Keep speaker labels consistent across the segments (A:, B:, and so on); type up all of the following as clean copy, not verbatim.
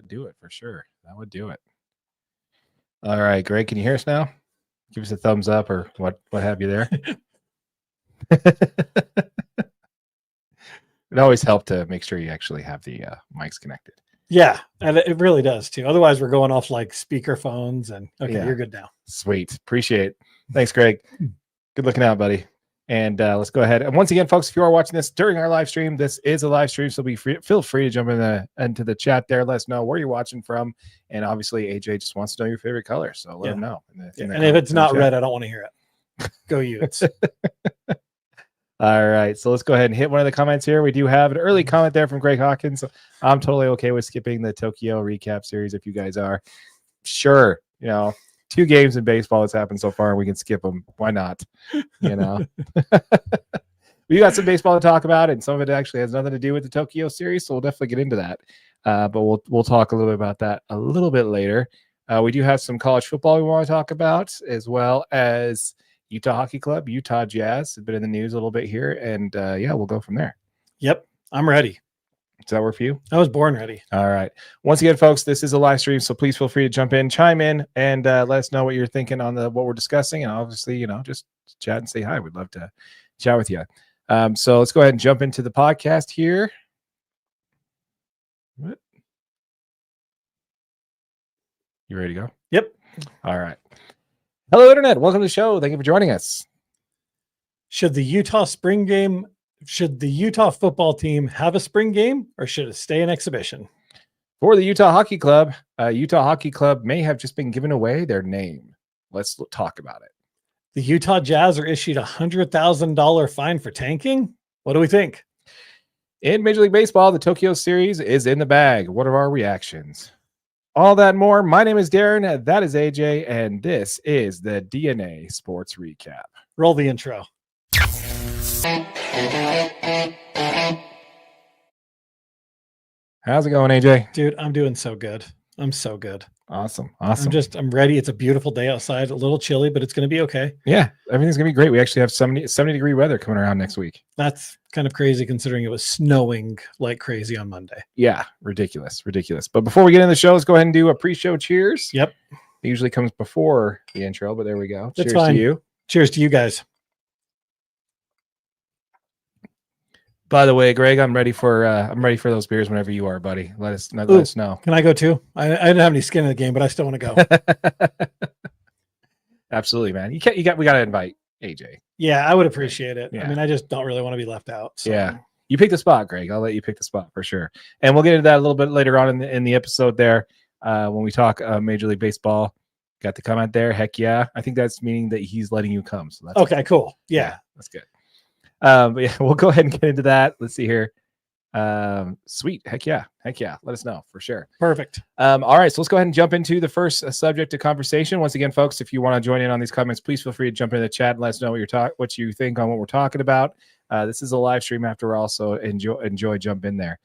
A: would do it for sure. That would do it. All right, Greg, can you hear us now? Give us a thumbs up or what have you there. It always helps to make sure you actually have the mics connected.
B: Yeah, and it really does too. Otherwise, we're going off like speaker phones and okay, you're good now.
A: Sweet. Appreciate it. Thanks, Greg. Good looking out, buddy. And let's go ahead. And once again, folks, if you are watching this during our live stream, this is a live stream, so feel free to jump into the chat there. Let us know where you're watching from. And obviously, AJ just wants to know your favorite color, so let him know.
B: And if it's not red, I don't want to hear it. Go Utes.
A: All right, so let's go ahead and hit one of the comments here. We do have an early comment there from Greg Hawkins. I'm totally okay with skipping the Tokyo recap series if you guys are. Sure, 2 games in baseball that's happened so far, and we can skip them. Why not? We got some baseball to talk about, and some of it actually has nothing to do with the Tokyo series, so we'll definitely get into that. But we'll talk a little bit about that a little bit later. We do have some college football we want to talk about, as well as Utah Hockey Club, Utah Jazz have been in the news a little bit here, and we'll go from there.
B: Yep, I'm ready.
A: Does that work for you?
B: I was born ready.
A: All right. Once again, folks, this is a live stream, so please feel free to jump in, chime in, and let us know what you're thinking on what we're discussing, and obviously, just chat and say hi. We'd love to chat with you. So let's go ahead and jump into the podcast here. What? You ready to go?
B: Yep.
A: All right. Hello, Internet. Welcome to the show. Thank you for joining us.
B: Should the Utah football team have a spring game, or should it stay an exhibition?
A: For the Utah Hockey Club may have just been given away their name. Let's talk about it.
B: The Utah Jazz are issued a $100,000 fine for tanking. What do we think?
A: In Major League Baseball, the Tokyo series is in the bag. What are our reactions? All that and more. My name is Darren. That is AJ, and this is the DNA Sports Recap.
B: Roll the intro.
A: How's it going, AJ?
B: Dude, I'm doing so good. I'm so good.
A: Awesome.
B: I'm ready. It's a beautiful day outside. A little chilly, but it's going to be okay.
A: Yeah, everything's going to be great. We actually have 70-degree weather coming around next week.
B: That's kind of crazy considering it was snowing like crazy on Monday.
A: Yeah, ridiculous. But before we get into the show, let's go ahead and do a pre-show cheers.
B: Yep.
A: It usually comes before the intro, but there we go.
B: That's
A: cheers
B: fine.
A: to you.
B: Cheers to you guys.
A: By the way, Greg, I'm ready for those beers whenever you are, buddy. Let us know.
B: Can I go too? I didn't have any skin in the game, but I still want to go.
A: Absolutely, man. We got to invite AJ.
B: Yeah, I would appreciate it.
A: Yeah.
B: I mean, I just don't really want to be left out. So.
A: Yeah, you pick the spot, Greg. I'll let you pick the spot for sure, and we'll get into that a little bit later on in the episode there when we talk Major League Baseball. Got the comment there. Heck yeah! I think that's meaning that he's letting you come. So that's
B: okay. Cool. Yeah,
A: that's good. But yeah, we'll go ahead and get into that. Let's see here. Sweet. Heck yeah. Let us know for sure.
B: Perfect.
A: All right, so let's go ahead and jump into the first subject of conversation. Once again, folks, if you want to join in on these comments, please feel free to jump into the chat and let us know what you think on what we're talking about. This is a live stream after all, so enjoy jump in there.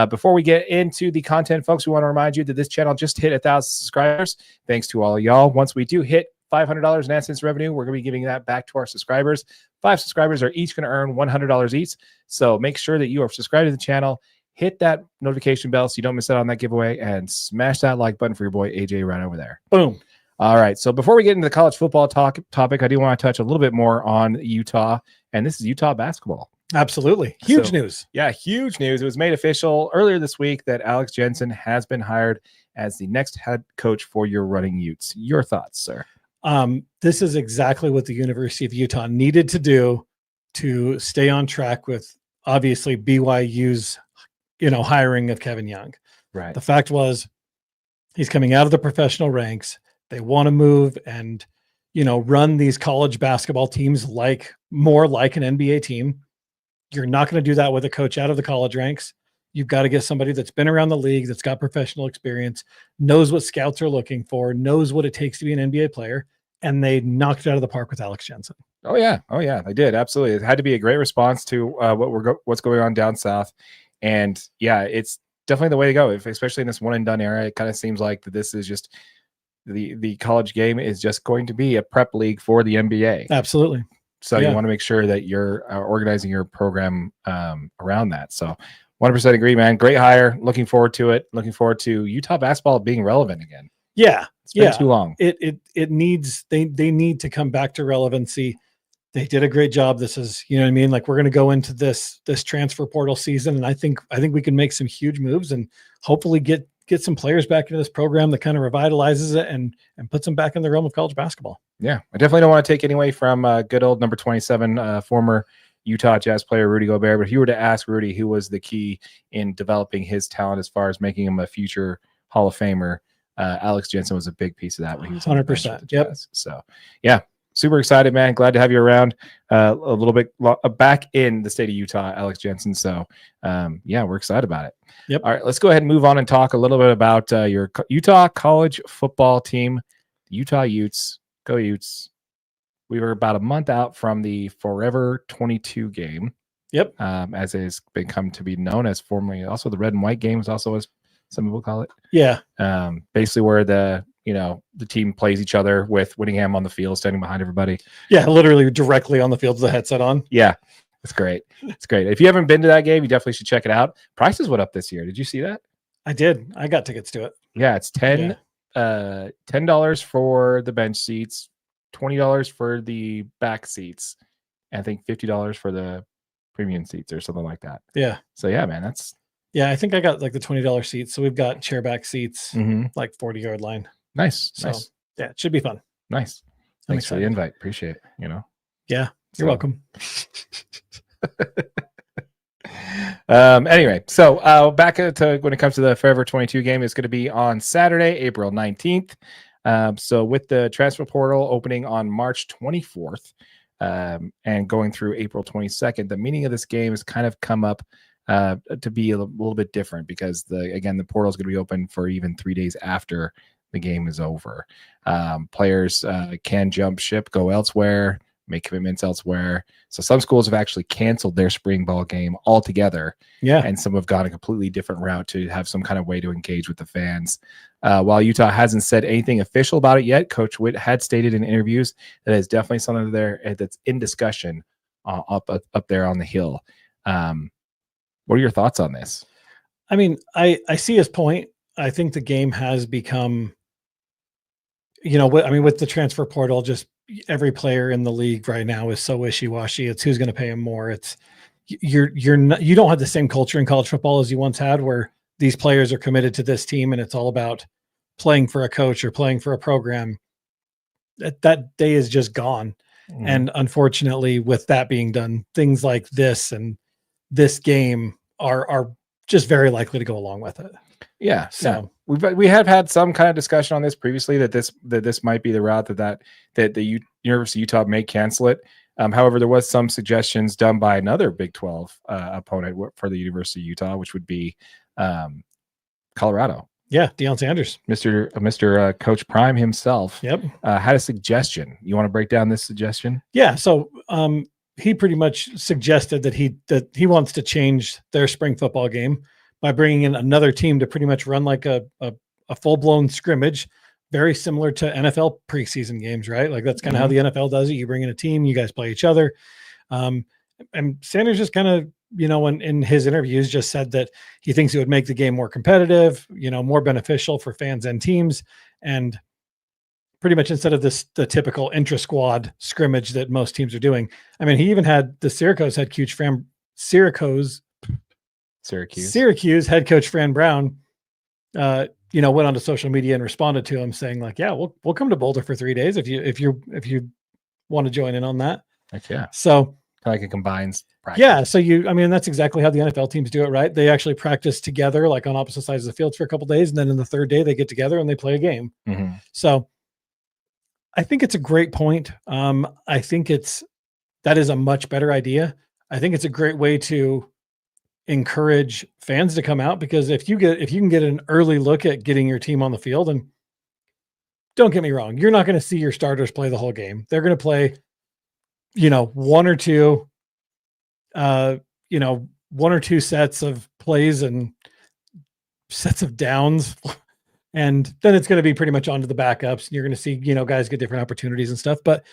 A: Before we get into the content, folks, we want to remind you that this channel just hit 1,000 subscribers. Thanks to all of y'all. Once we do hit $500 in AdSense revenue, we're going to be giving that back to our subscribers. 5 subscribers are each going to earn $100 each. So make sure that you are subscribed to the channel, hit that notification bell so you don't miss out on that giveaway, and smash that like button for your boy AJ right over there.
B: Boom.
A: All right. So before we get into the college football topic, I do want to touch a little bit more on Utah, and this is Utah basketball.
B: Absolutely. Huge news.
A: Yeah, huge news. It was made official earlier this week that Alex Jensen has been hired as the next head coach for your running Utes. Your thoughts, sir?
B: This is exactly what the University of Utah needed to do to stay on track with obviously BYU's, hiring of Kevin Young.
A: Right.
B: The fact was he's coming out of the professional ranks. They want to move and, run these college basketball teams more like an NBA team. You're not going to do that with a coach out of the college ranks. You've got to get somebody that's been around the league, that's got professional experience, knows what scouts are looking for, knows what it takes to be an NBA player. And they knocked it out of the park with Alex Jensen.
A: Oh yeah, they did. Absolutely. It had to be a great response to what's going on down south. And yeah, it's definitely the way to go. Especially in this one and done era, it kind of seems like that this is just the college game is just going to be a prep league for the NBA.
B: Absolutely.
A: So you want to make sure that you're organizing your program around that. So 100% agree, man. Great hire. Looking forward to it. Looking forward to Utah basketball being relevant again.
B: Yeah.
A: It's been too long.
B: It needs, they need to come back to relevancy. They did a great job. This is, you know what I mean? Like, we're going to go into this transfer portal season. And I think we can make some huge moves and hopefully get some players back into this program that kind of revitalizes it and puts them back in the realm of college basketball.
A: Yeah. I definitely don't want to take any away from good old number 27, former Utah Jazz player Rudy Gobert. But if you were to ask Rudy who was the key in developing his talent as far as making him a future Hall of Famer, Alex Jensen was a big piece of that when he was
B: 100%. Yep.
A: So, yeah. Super excited, man. Glad to have you around a little bit back in the state of Utah, Alex Jensen. So, yeah, we're excited about it.
B: Yep.
A: All right, let's go ahead and move on and talk a little bit about your Utah college football team, Utah Utes. Go Utes. We were about a month out from the Forever 22 game.
B: Yep.
A: As it has become to be known as formerly also the Red and White game, is also as some people call it.
B: Yeah.
A: Basically where the team plays each other with Whittingham on the field, standing behind everybody.
B: Yeah, literally directly on the field with the headset on.
A: Yeah, it's great. It's great. If you haven't been to that game, you definitely should check it out. Prices went up this year. Did you see that?
B: I did. I got tickets to it.
A: Yeah, it's $10 for the bench seats, $20 for the back seats, and I think $50 for the premium seats or something like that.
B: Yeah.
A: So yeah, man, that's.
B: Yeah, I think I got like the $20 seats. So we've got chair back seats, like 40-yard line.
A: Nice.
B: So,
A: nice.
B: Yeah, it should be fun.
A: Nice. Thanks for the invite. Appreciate it.
B: Yeah, you're welcome.
A: Anyway, so back to when it comes to the Forever 22 game, it's going to be on Saturday, April 19th. So with the transfer portal opening on March 24th and going through April 22nd, the meaning of this game has kind of come up to be a little bit different because the portal is going to be open for even 3 days after the game is over. Players can jump ship, go elsewhere, make commitments elsewhere. So some schools have actually canceled their spring ball game altogether.
B: Yeah.
A: And some have gone a completely different route to have some kind of way to engage with the fans. While Utah hasn't said anything official about it yet, Coach Witt had stated in interviews that it's definitely something there that's in discussion up there on the Hill. What are your thoughts on this?
B: I mean, I see his point. I think the game has become, with the transfer portal, just every player in the league right now is so wishy-washy. It's who's going to pay him more. It's you don't have the same culture in college football as you once had, where these players are committed to this team and it's all about playing for a coach or playing for a program. That day is just gone. And unfortunately, with that being done, things like this and this game are just very likely to go along with it.
A: Yeah.
B: So
A: we have had some kind of discussion on this previously that this might be the route that the University of Utah may cancel it. However, there was some suggestions done by another Big 12 opponent for the University of Utah, which would be Colorado.
B: Yeah, Deion Sanders,
A: Mr. Coach Prime himself.
B: Yep,
A: had a suggestion. You want to break down this suggestion?
B: Yeah. So he pretty much suggested that he wants to change their spring football game by bringing in another team to pretty much run like a full-blown scrimmage, very similar to NFL preseason games, right? Like that's kind of how the NFL does it. You bring in a team, you guys play each other. And Sanders just kind of, in his interviews just said that he thinks it would make the game more competitive, more beneficial for fans and teams. And pretty much instead of the typical intra-squad scrimmage that most teams are doing. I mean, he even had the Syracuse head coach Syracuse head coach Fran Brown, went onto social media and responded to him saying like, yeah, we'll come to Boulder for 3 days if you want to join in on that.
A: Heck yeah.
B: So
A: like a combined practice.
B: Yeah. So that's exactly how the NFL teams do it, right? They actually practice together, like on opposite sides of the field for a couple of days. And then in the third day they get together and they play a game.
A: Mm-hmm.
B: So I think it's a great point. I think that is a much better idea. I think it's a great way to encourage fans to come out, because if you can get an early look at getting your team on the field, and don't get me wrong, you're not going to see your starters play the whole game. They're going to play, one or two sets of plays and sets of downs. And then it's going to be pretty much onto the backups. And you're going to see, guys get different opportunities and stuff. But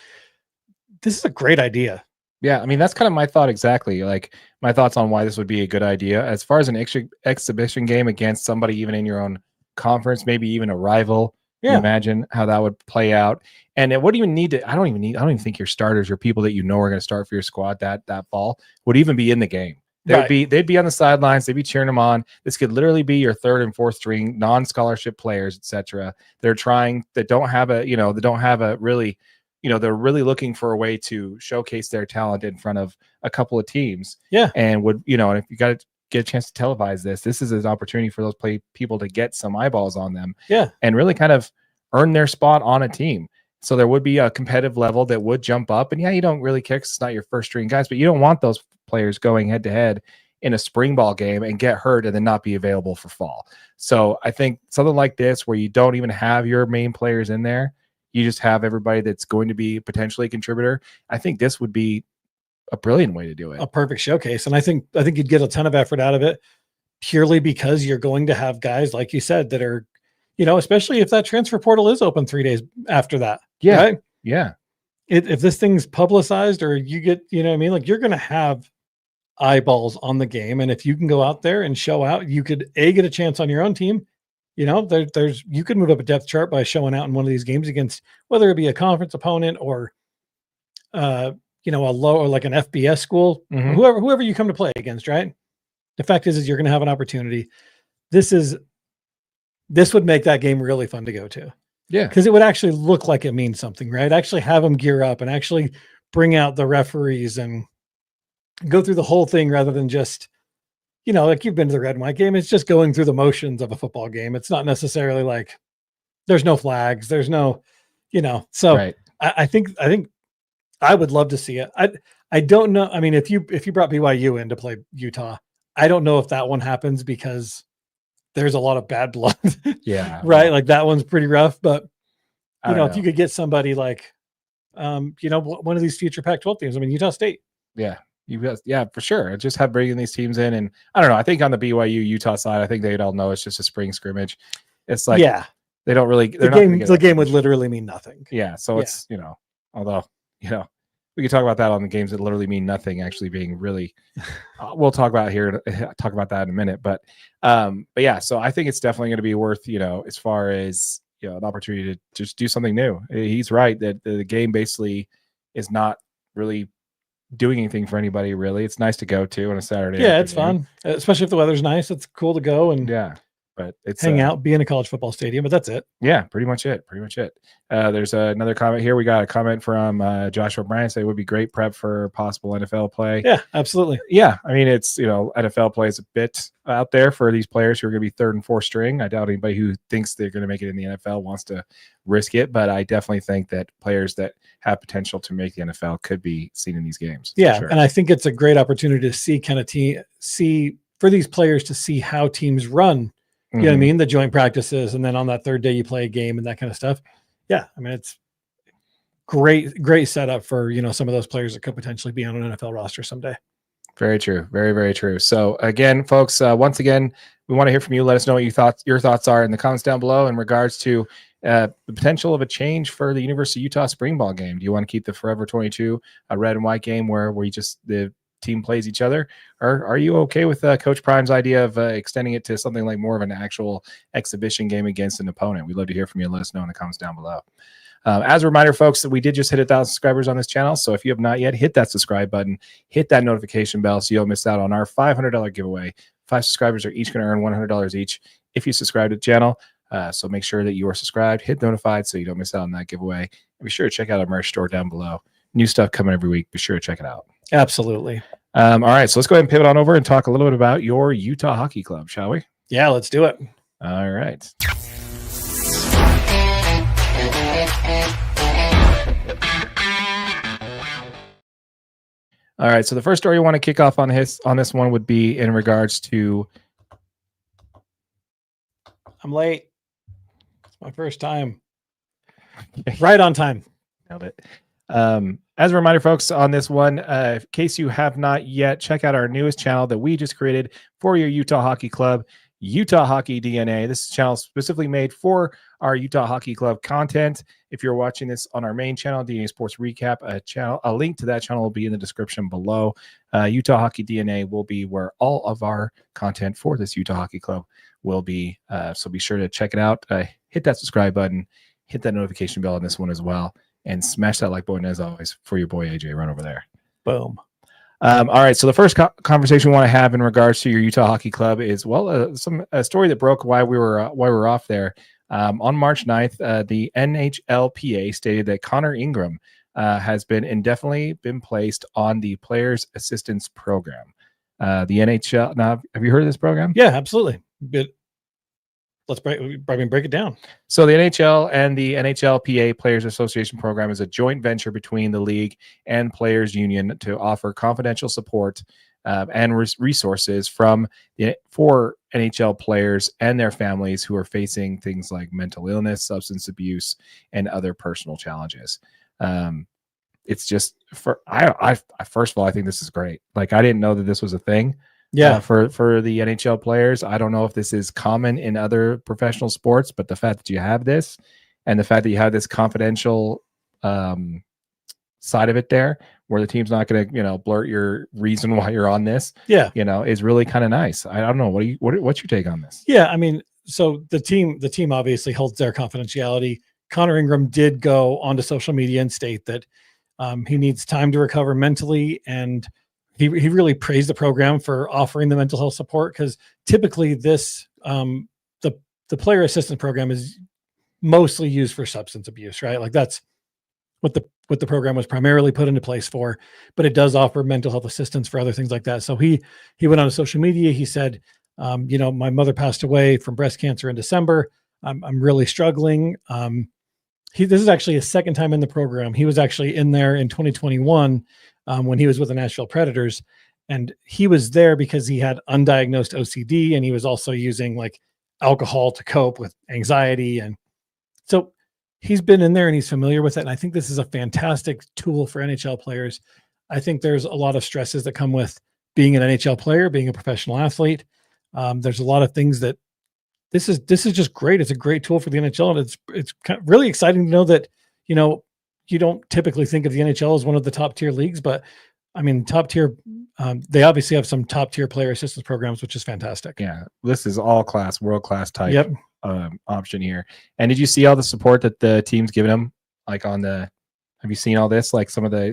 B: this is a great idea.
A: Yeah, I mean, that's kind of my thought exactly. Like my thoughts on why this would be a good idea. As far as an exhibition game against somebody, even in your own conference, maybe even a rival. Can you
B: Yeah.
A: imagine how that would play out? And it wouldn't even need to. I don't even think your starters or people that you know are going to start for your squad that fall would even be in the game. They'd be on the sidelines. They'd be cheering them on. This could literally be your third and fourth string non-scholarship players, etc. That don't have a really, they're really looking for a way to showcase their talent in front of a couple of teams.
B: Yeah.
A: And and if you got to get a chance to televise this is an opportunity for those people to get some eyeballs on them.
B: Yeah.
A: And really kind of earn their spot on a team. So there would be a competitive level that would jump up. And yeah, you don't really kick. It's not your first string guys, but you don't want those players going head to head in a spring ball game and get hurt and then not be available for fall. So I think something like this, where you don't even have your main players in there, you just have everybody that's going to be potentially a contributor. I think this would be a brilliant way to do it.
B: A perfect showcase. And I think you'd get a ton of effort out of it, purely because you're going to have guys, like you said, that are, especially if that transfer portal is open 3 days after that.
A: Yeah.
B: Right?
A: Yeah.
B: If this thing's publicized, or you get, like you're going to have eyeballs on the game. And if you can go out there and show out, you could get a chance on your own team. You could move up a depth chart by showing out in one of these games against, whether it be a conference opponent or, a low, or like an FBS school,
A: Mhm.
B: whoever you come to play against, right? The fact is you're going to have an opportunity. This would make that game really fun to go to.
A: Yeah.
B: Because it would actually look like it means something, right? Actually have them gear up and actually bring out the referees and go through the whole thing, rather than just, like you've been to the red and white game. It's just going through the motions of a football game. It's not necessarily like there's no flags, there's no, so
A: Right.
B: I think I would love to see it. I don't know. I mean, if you brought BYU in to play Utah, I don't know if that one happens, because there's a lot of bad blood.
A: Yeah.
B: Right.
A: Well,
B: Like that one's pretty rough, but
A: I don't
B: if you
A: know.
B: could get somebody like, one of these future Pac-12 teams, I mean, Utah State.
A: Yeah. Yeah, for sure. Just have bringing these teams in. And I don't know. I think on the BYU Utah side, I think they'd all know it's just a spring scrimmage. It's like,
B: Yeah,
A: they don't really,
B: the game would literally mean nothing.
A: Yeah. So it's, although, we could talk about that on the games that literally mean nothing actually being really, we'll talk about that in a minute. But yeah, so I think it's definitely going to be worth, as far as, an opportunity to just do something new. He's right that the game basically is not really doing anything for anybody, really. It's nice to go to on a Saturday.
B: Yeah, it's fun, especially if the weather's nice. It's cool to go and
A: but it's
B: hang out, be in a college football stadium, but that's it.
A: Yeah, pretty much it. There's another comment here. We got a comment from Joshua Bryant saying it would be great prep for possible NFL play.
B: Yeah, absolutely.
A: Yeah, I mean, it's, NFL play is a bit out there for these players who are going to be third and fourth string. I doubt anybody who thinks they're going to make it in the NFL wants to risk it, but I definitely think that players that have potential to make the NFL could be seen in these games.
B: Yeah,
A: sure.
B: And I think it's a great opportunity to see for these players to see how teams run. You know what I mean? The joint practices, and then on that third day you play a game and that kind of stuff. Yeah, I mean, it's great setup for, some of those players that could potentially be on an NFL roster someday.
A: Very true. Very, very true. So again, folks, once again, we want to hear from you. Let us know what your thoughts are in the comments down below in regards to the potential of a change for the University of Utah spring ball game. Do you want to keep the Forever 22 a red and white game where the team plays each other, or are you okay with Coach Prime's idea of extending it to something like more of an actual exhibition game against an opponent? We'd love to hear from you. Let us know in the comments down below. As a reminder, folks, that we did just hit 1,000 subscribers on this channel. So if you have not yet, hit that subscribe button, hit that notification bell so you don't miss out on our $500 giveaway. 5 subscribers are each going to earn $100 each if you subscribe to the channel. So make sure that you are subscribed, hit notified so you don't miss out on that giveaway. And be sure to check out our merch store down below. New stuff coming every week. Be sure to check it out.
B: Absolutely.
A: All right, so let's go ahead and pivot on over and talk a little bit about your Utah Hockey Club, shall we?
B: Yeah, let's do it.
A: All right. All right, so the first story you want to kick off on this one would be in regards to.
B: I'm late. It's my first time. Right on time.
A: Nailed it. As a reminder, folks, on this one, in case you have not yet, check out our newest channel that we just created for your Utah Hockey Club. Utah Hockey DNA. This is a channel specifically made for our Utah Hockey Club content. If you're watching this on our main channel, DNA Sports Recap, a link to that channel will be in the description below. Utah Hockey DNA will be where all of our content for this Utah Hockey Club will be. So be sure to check it out. Hit that subscribe button, hit that notification bell on this one as well, and smash that like button as always for your boy AJ. Run over there.
B: Boom.
A: All right. So the first conversation we want to have in regards to your Utah Hockey Club is a story that broke while we were off there. On March 9th, the NHLPA stated that Connor Ingram has been indefinitely placed on the Players Assistance Program. The NHL. Now, have you heard of this program?
B: Yeah, absolutely. But let's break it down.
A: So the NHL and the NHLPA Players Association program is a joint venture between the league and Players Union to offer confidential support and resources for NHL players and their families who are facing things like mental illness, substance abuse, and other personal challenges. It's just I first of all, I think this is great. Like, I didn't know that this was a thing.
B: Yeah,
A: for the NHL players. I don't know if this is common in other professional sports, but the fact that you have this and the fact that you have this confidential side of it there, where the team's not going to, blurt your reason why you're on this, is really kind of nice. I don't know. What's your take on this?
B: Yeah, I mean, so the team obviously holds their confidentiality. Connor Ingram did go onto social media and state that he needs time to recover mentally, and he really praised the program for offering the mental health support, because typically this the player assistance program is mostly used for substance abuse, right? Like, that's what the program was primarily put into place for, but it does offer mental health assistance for other things like that. So he went on social media. He said, my mother passed away from breast cancer in December. I'm really struggling. This is actually his second time in the program. He was actually in there in 2021 when he was with the Nashville Predators, and he was there because he had undiagnosed OCD, and he was also using like alcohol to cope with anxiety. And so he's been in there and he's familiar with it. And I think this is a fantastic tool for NHL players. I think there's a lot of stresses that come with being an NHL player, being a professional athlete. There's a lot of things that this is just great. It's a great tool for the NHL, and it's kind of really exciting to know that, you don't typically think of the NHL as one of the top tier leagues, but I mean, top tier, they obviously have some top tier player assistance programs, which is fantastic.
A: Yeah, this is all class, world class type option here. And did you see all the support that the team's given them? Like have you seen all this? Like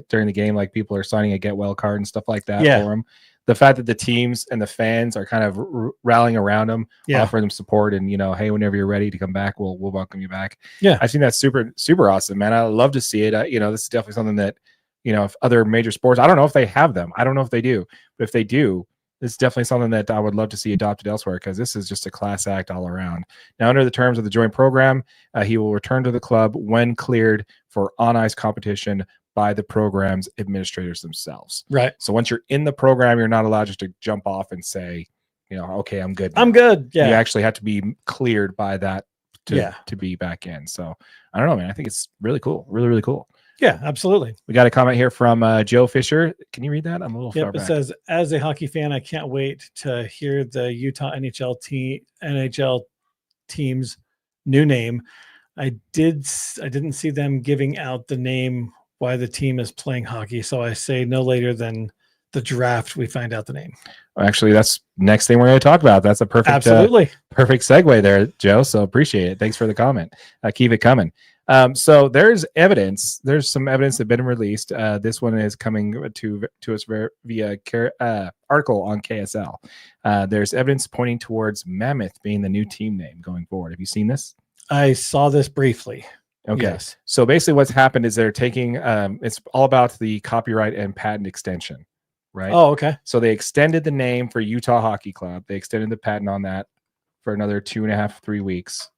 A: during the game, like people are signing a get well card and stuff like that for them. The fact that the teams and the fans are kind of rallying around them, offering them support, and hey, whenever you're ready to come back, we'll welcome you back. Yeah, I think that's super super awesome, man. I love to see it. This is definitely something that if other major sports, I don't know if they have them. I don't know if they do, but if they do, this is definitely something that I would love to see adopted elsewhere, because this is just a class act all around. Now, under the terms of the joint program, he will return to the club when cleared for on-ice competition by the program's administrators themselves. Right. So once you're in the program, you're not allowed just to jump off and say, okay, I'm good now.
B: I'm good. Yeah.
A: You actually have to be cleared by that to be back in. So I don't know, man. I think it's really cool. Really, really cool.
B: Yeah, absolutely.
A: We got a comment here from Joe Fisher. Can you read that? I'm a little far back.
B: It says, as a hockey fan, I can't wait to hear the Utah NHL team's new name. I didn't see them giving out the name why the team is playing hockey, so I say no later than the draft we find out the name.
A: Actually, that's next thing we're going to talk about. That's a perfect perfect segue there, Joe. So appreciate it. Thanks for the comment. Keep it coming. So there's evidence. There's some evidence that's been released. This one is coming to us via article on KSL. There's evidence pointing towards Mammoth being the new team name going forward. Have you seen this?
B: I saw this briefly.
A: Okay.
B: Yes.
A: So basically what's happened is they're taking, it's all about the copyright and patent extension, right?
B: Oh, okay.
A: So they extended the name for Utah Hockey Club. They extended the patent on that for another 2.5, 3 weeks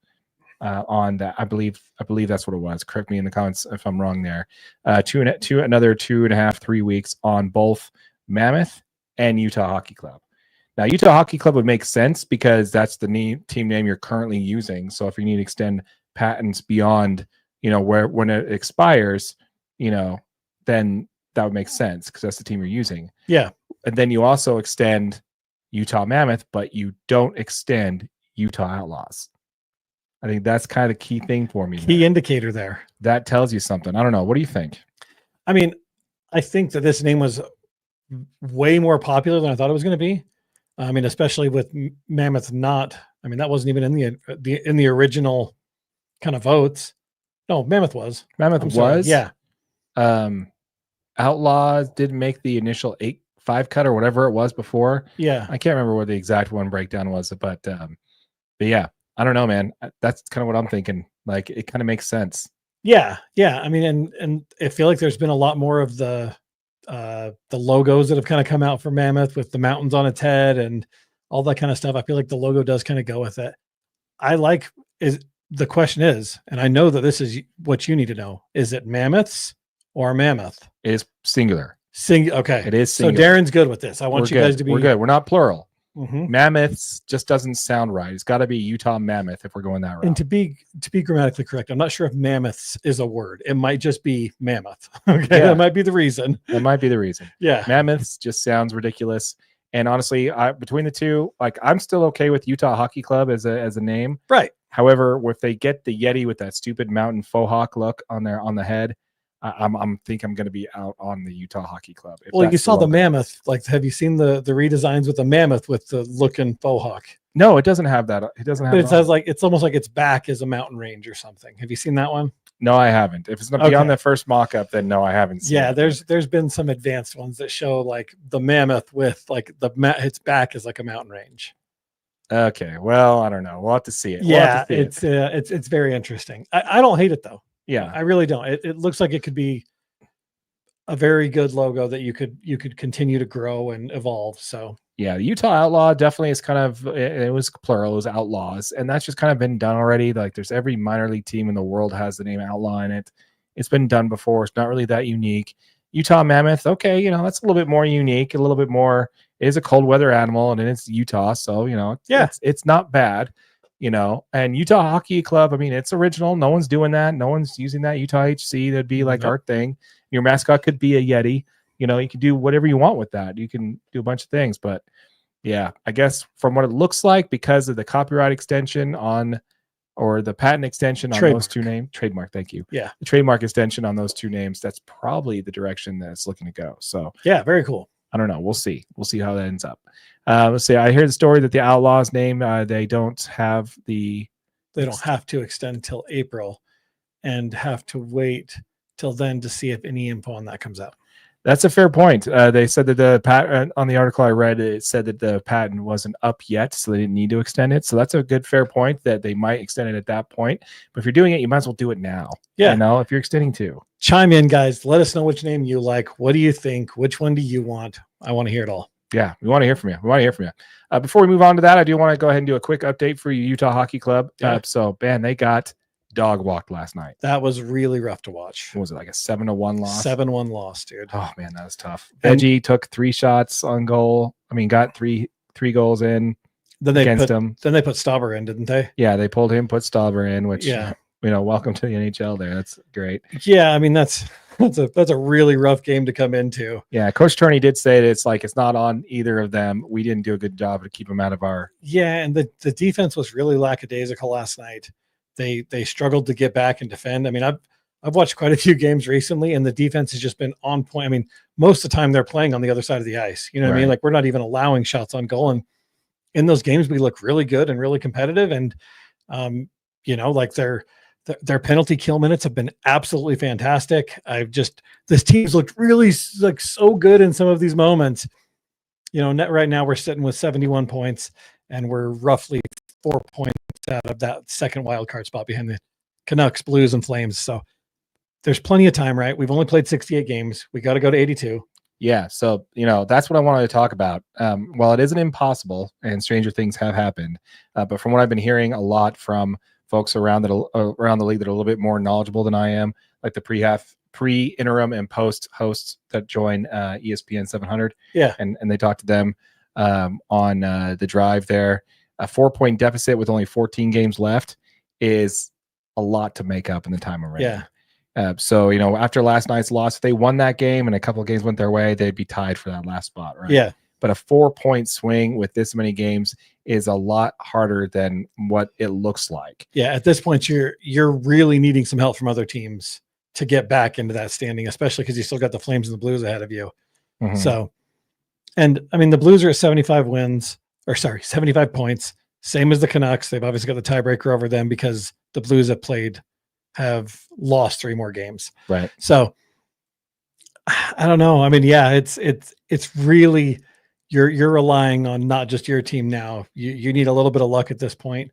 A: on that. I believe that's what it was. Correct me in the comments if I'm wrong there. Another 2.5, 3 weeks on both Mammoth and Utah Hockey Club. Now, Utah Hockey Club would make sense because that's the team name you're currently using. So if you need to extend patents beyond, when it expires, then that would make sense because that's the team you're using.
B: Yeah.
A: And then you also extend Utah Mammoth, but you don't extend Utah Outlaws. I think that's kind of the key thing for me.
B: Key indicator there.
A: That tells you something. I don't know. What do you think?
B: I mean, I think that this name was way more popular than I thought it was going to be. I mean, especially with Mammoth not. I mean, that wasn't even in the original kind of votes. No, Mammoth was.
A: Mammoth was.
B: Yeah.
A: Outlaws did make the initial 8-5 cut or whatever it was before.
B: Yeah.
A: I can't remember what the exact one breakdown was, but yeah, I don't know, man. That's kind of what I'm thinking. Like, it kind of makes sense.
B: Yeah. I mean, and I feel like there's been a lot more of the logos that have kind of come out for Mammoth with the mountains on its head and all that kind of stuff. I feel like the logo does kind of go with it. The question is, and I know that this is what you need to know, is it Mammoths or Mammoth?
A: It is singular.
B: Okay.
A: It is singular.
B: So Darren's good with this. I want you guys to be.
A: We're good. We're not plural.
B: Mm-hmm.
A: Mammoths just doesn't sound right. It's got to be Utah Mammoth if we're going that route.
B: And to be grammatically correct, I'm not sure if mammoths is a word. It might just be mammoth. Okay, yeah. That might be the reason.
A: That might be the reason.
B: Yeah,
A: Mammoths just sounds ridiculous. And honestly, between the two, like, I'm still okay with Utah Hockey Club as a name.
B: Right.
A: However, if they get the Yeti with that stupid mountain faux hawk look on the head, I'm going to be out on the Utah Hockey Club.
B: Well, you saw the Mammoth. Like, have you seen the redesigns with the Mammoth with the looking faux hawk?
A: No, it doesn't have that. It doesn't have.
B: But it says like it's almost like its back is a mountain range or something. Have you seen that one?
A: No, I haven't. If it's not beyond the first mock-up, then no, I haven't seen
B: it.
A: Yeah,
B: there's been some advanced ones that show like the Mammoth with like its back is like a mountain range.
A: Okay, well, I don't know. We'll have to see it.
B: Yeah, it's very interesting. I don't hate it though.
A: Yeah,
B: I really don't. It looks like it could be a very good logo that you could continue to grow and evolve. So
A: yeah, the Utah Outlaw definitely is kind of, it was plural, it was Outlaws, and that's just kind of been done already. Like, there's every minor league team in the world has the name Outlaw in it. It's been done before. It's not really that unique. Utah Mammoth, okay, that's a little bit more unique, a little bit more. It is a cold weather animal, and it's Utah, so it's not bad. And Utah Hockey Club, I mean, it's original. No one's doing that. No one's using that. Utah HC, that'd be like our thing. Your mascot could be a Yeti. You can do whatever you want with that. You can do a bunch of things. But yeah, I guess from what it looks like, because of the copyright extension or the patent extension on those two names, trademark, thank you.
B: Yeah.
A: The trademark extension on those two names, that's probably the direction that it's looking to go. So
B: yeah, very cool.
A: I don't know. We'll see. We'll see how that ends up. Let's see. I hear the story that the Outlaws name, they don't have to
B: extend till April and have to wait till then to see if any info on that comes out.
A: That's a fair point. They said that the patent on the article I read, it said that the patent wasn't up yet, so they didn't need to extend it. So that's a good, fair point that they might extend it at that point. But if you're doing it, you might as well do it now.
B: Yeah.
A: If you're extending too.
B: Chime in, guys. Let us know which name you like. What do you think? Which one do you want? I want to hear it all.
A: Yeah, we want to hear from you. Before we move on to that, I do want to go ahead and do a quick update for you, Utah Hockey Club.
B: Yeah.
A: So, man, they got dog walked last night.
B: That was really rough to watch.
A: What was it, like a 7-1 loss?
B: 7-1 loss, dude.
A: Oh man, that was tough. Veggie took 3 shots on goal. I mean, got three goals in.
B: Then they put Stauber in, didn't they?
A: Yeah, they pulled him, put Stauber in, which welcome to the NHL there. That's great.
B: Yeah, I mean that's a really rough game to come into.
A: Yeah, Coach Turney did say that it's not on either of them. We didn't do a good job to keep them out of our.
B: Yeah, and the defense was really lackadaisical last night. They struggled to get back and defend. I mean, I've watched quite a few games recently, and the defense has just been on point. I mean, most of the time they're playing on the other side of the ice. You know what I mean? Like, we're not even allowing shots on goal. And in those games, we look really good and really competitive. And like their penalty kill minutes have been absolutely fantastic. This team's looked really like so good in some of these moments. Right now we're sitting with 71 points, and we're roughly 4 points out of that second wild card spot behind the Canucks, Blues, and Flames. So there's plenty of time, right? We've only played 68 games. We got to go to 82.
A: Yeah. So, that's what I wanted to talk about. While it isn't impossible and stranger things have happened, but from what I've been hearing a lot from folks around the league that are a little bit more knowledgeable than I am, like the pre-interim and post hosts that join ESPN 700.
B: Yeah.
A: And they talked to them on the drive there. A 4-point deficit with only 14 games left is a lot to make up in the time already.
B: Yeah.
A: So, after last night's loss, if they won that game and a couple of games went their way, they'd be tied for that last spot, right?
B: Yeah.
A: but a 4-point swing with this many games is a lot harder than what it looks like.
B: Yeah, at this point, you're really needing some help from other teams to get back into that standing, especially because you still got the Flames and the Blues ahead of you.
A: Mhm.
B: So, and I mean, the Blues are at 75 points, same as the Canucks. They've obviously got the tiebreaker over them because the Blues have lost 3 more games.
A: Right.
B: So I don't know. I mean, yeah, it's really you're relying on not just your team now. You need a little bit of luck at this point.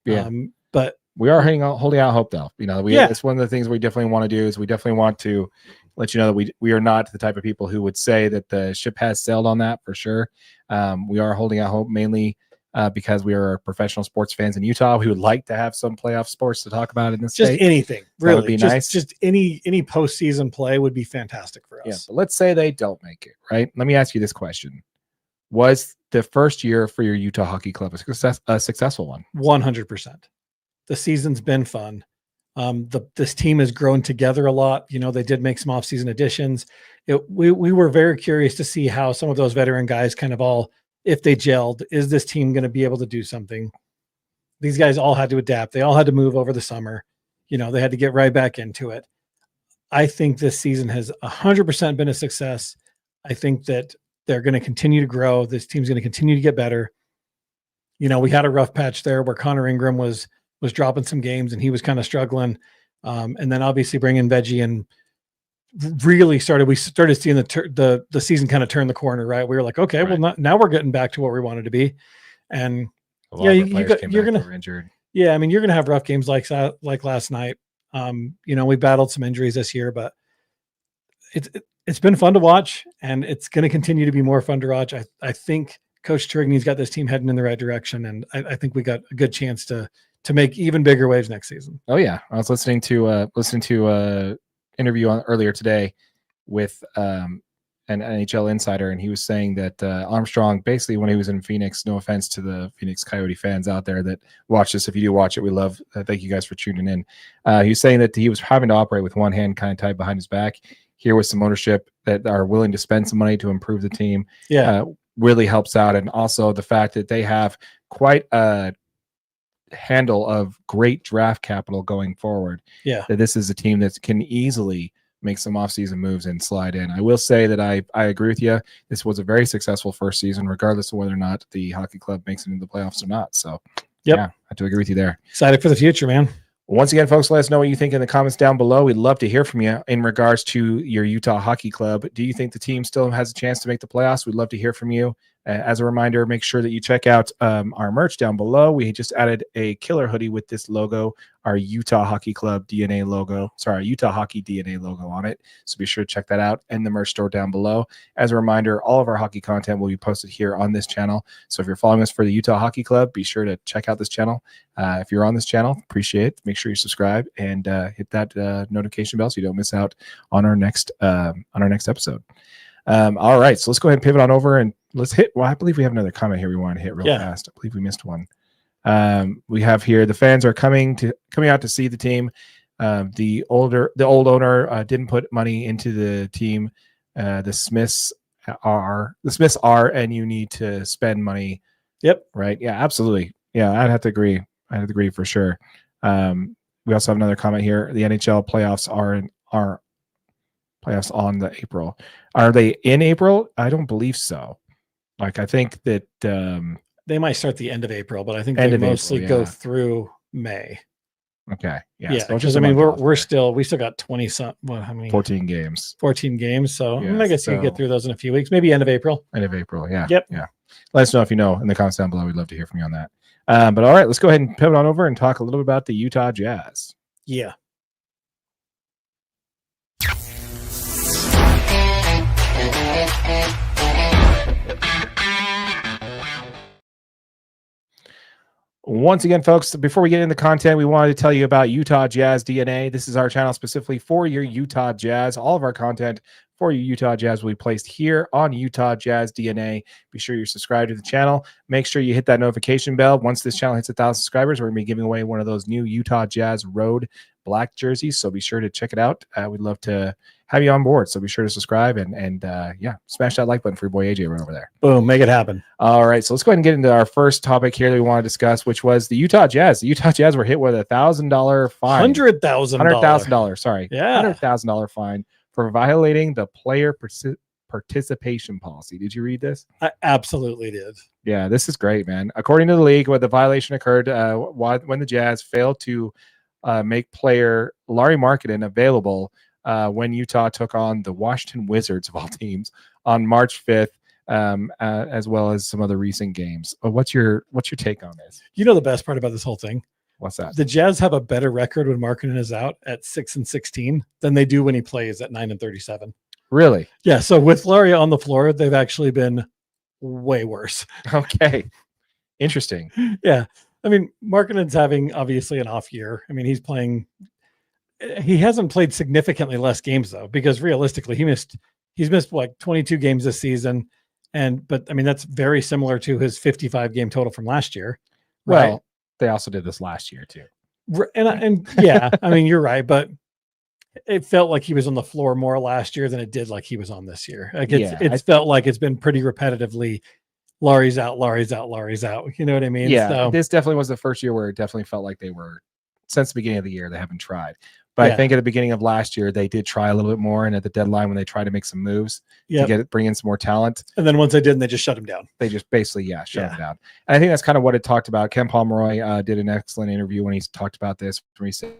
A: Yeah.
B: But
A: we are holding out hope, though.
B: Yeah.
A: It's one of the things we definitely want to do. Is we definitely want to let you know that we are not the type of people who would say that the ship has sailed on that for sure. We are holding out hope mainly because we are professional sports fans in Utah. We would like to have some playoff sports to talk about in this
B: just
A: state.
B: anything,
A: That
B: really.
A: would be
B: just,
A: nice.
B: Just any postseason play would be fantastic for
A: Yeah,
B: us.
A: but let's say they don't make it, right? Let me ask you this question. Was the first year for your Utah Hockey Club a successful one?
B: 100%. The season's been fun. This team has grown together a lot. They did make some off-season additions. We were very curious to see how some of those veteran guys kind of all, if they gelled, is this team going to be able to do something? These guys all had to adapt. They all had to move over the summer. They had to get right back into it. I think this season has 100% been a success. I think that they're going to continue to grow. This team's going to continue to get better. We had a rough patch there where Connor Ingram was dropping some games and he was kind of struggling. And then obviously bringing Veggie and we started seeing the season kind of turn the corner, right? We were like, okay,
A: Right.
B: well, now we're getting back to what we wanted to be. And
A: You're injured.
B: yeah, I mean, you're going to have rough games like last night. We battled some injuries this year, but it's been fun to watch and it's going to continue to be more fun to watch. I think Coach Turigny's got this team heading in the right direction. And I think we got a good chance to make even bigger waves next season.
A: Oh yeah. I was listening to interview earlier today with an NHL insider, and he was saying that Armstrong, basically when he was in Phoenix, no offense to the Phoenix Coyote fans out there that watch this, if you do watch it, we love. Thank you guys for tuning in. He was saying that he was having to operate with one hand kind of tied behind his back. Here with some ownership that are willing to spend some money to improve the team, really helps out, and also the fact that they have quite a handle of great draft capital going forward.
B: Yeah,
A: that this is a team that can easily make some offseason moves and slide in. I will say that I agree with you. This was a very successful first season, regardless of whether or not the hockey club makes it into the playoffs or not. So yeah, I have to agree with you there.
B: Excited for the future, man.
A: Once again, folks, let us know what you think in the comments down below. We'd love to hear from you in regards to your Utah Hockey Club. Do you think the team still has a chance to make the playoffs? We'd love to hear from you. As a reminder, make sure that you check out our merch down below. We just added a killer hoodie with this logo, our Utah Hockey Club DNA logo. Sorry, Utah Hockey DNA logo on it. So be sure to check that out and the merch store down below. As a reminder, all of our hockey content will be posted here on this channel. So if you're following us for the Utah Hockey Club, be sure to check out this channel. If you're on this channel, appreciate it. Make sure you subscribe and hit that notification bell so you don't miss out on our next episode. All right, so let's go ahead and pivot on over and let's hit. Well, I believe we have another comment here we want to hit real fast. I believe we missed one. We have here the fans are coming out to see the team. The old owner didn't put money into the team. The Smiths are, and you need to spend money.
B: Yep.
A: Right. Yeah. Absolutely. Yeah, I'd have to agree. For sure. We also have another comment here. The NHL playoffs are playoffs on the April. Are they in April? I don't believe so. Like, I think that
B: they might start the end of April, but I think they mostly go through May.
A: Okay.
B: Yeah. Because I mean, we still got 20 some. Well, how many?
A: 14 games.
B: 14 games. So I guess you can get through those in a few weeks. Maybe end of April.
A: End of April. Yeah.
B: Yep.
A: Yeah. Let us know if you know in the comments down below. We'd love to hear from you on that. But all right, let's go ahead and pivot on over and talk a little bit about the Utah Jazz.
B: Yeah.
A: Once again, folks, before we get into the content, we wanted to tell you about Utah Jazz DNA. This is our channel specifically for your Utah Jazz. All of our content for your Utah Jazz will be placed here on Utah Jazz DNA. Be sure you're subscribed to the channel. Make sure you hit that notification bell. Once this channel hits 1,000 subscribers, we're going to be giving away one of those new Utah Jazz Road black jerseys. So be sure to check it out. We'd love to have you on board. So be sure to subscribe and smash that like button for your boy AJ right over there.
B: Boom, make it happen.
A: All right, so let's go ahead and get into our first topic here that we want to discuss, which was the Utah Jazz. The Utah Jazz were hit with $1,000 fine. $100,000. Sorry.
B: Yeah.
A: $100,000 fine for violating the player participation policy. Did you read this?
B: I absolutely did.
A: Yeah, this is great, man. According to the league, when the violation occurred when the Jazz failed to make player Lauri Markkanen available when Utah took on the Washington Wizards of all teams on March 5th, as well as some other recent games. What's your take on this?
B: You know the best part about this whole thing?
A: What's that?
B: The Jazz have a better record when Markkanen is out at 6-16 than they do when he plays at 9-37.
A: Really?
B: Yeah. So with Lauri on the floor, they've actually been way worse.
A: Okay. Interesting.
B: Yeah. I mean, Markkanen's having obviously an off year. I mean, he hasn't played significantly less games though, because realistically he's missed like 22 games this season. But I mean, that's very similar to his 55 game total from last year. Right?
A: Well, they also did this last year too.
B: And yeah, I mean, you're right, but it felt like he was on the floor more last year than it did like he was on this year. Like it's felt like it's been pretty repetitively Lauri's out. You know what I mean?
A: Yeah.
B: So,
A: this definitely was the first year where it definitely felt like they were, since the beginning of the year, they haven't tried. But I think at the beginning of last year, they did try a little bit more. And at the deadline, when they tried to make some moves to bring in some more talent.
B: And then once they did, they just shut him down.
A: They just basically, shut him down. And I think that's kind of what it talked about. Ken Pomeroy did an excellent interview when he talked about this. When he said,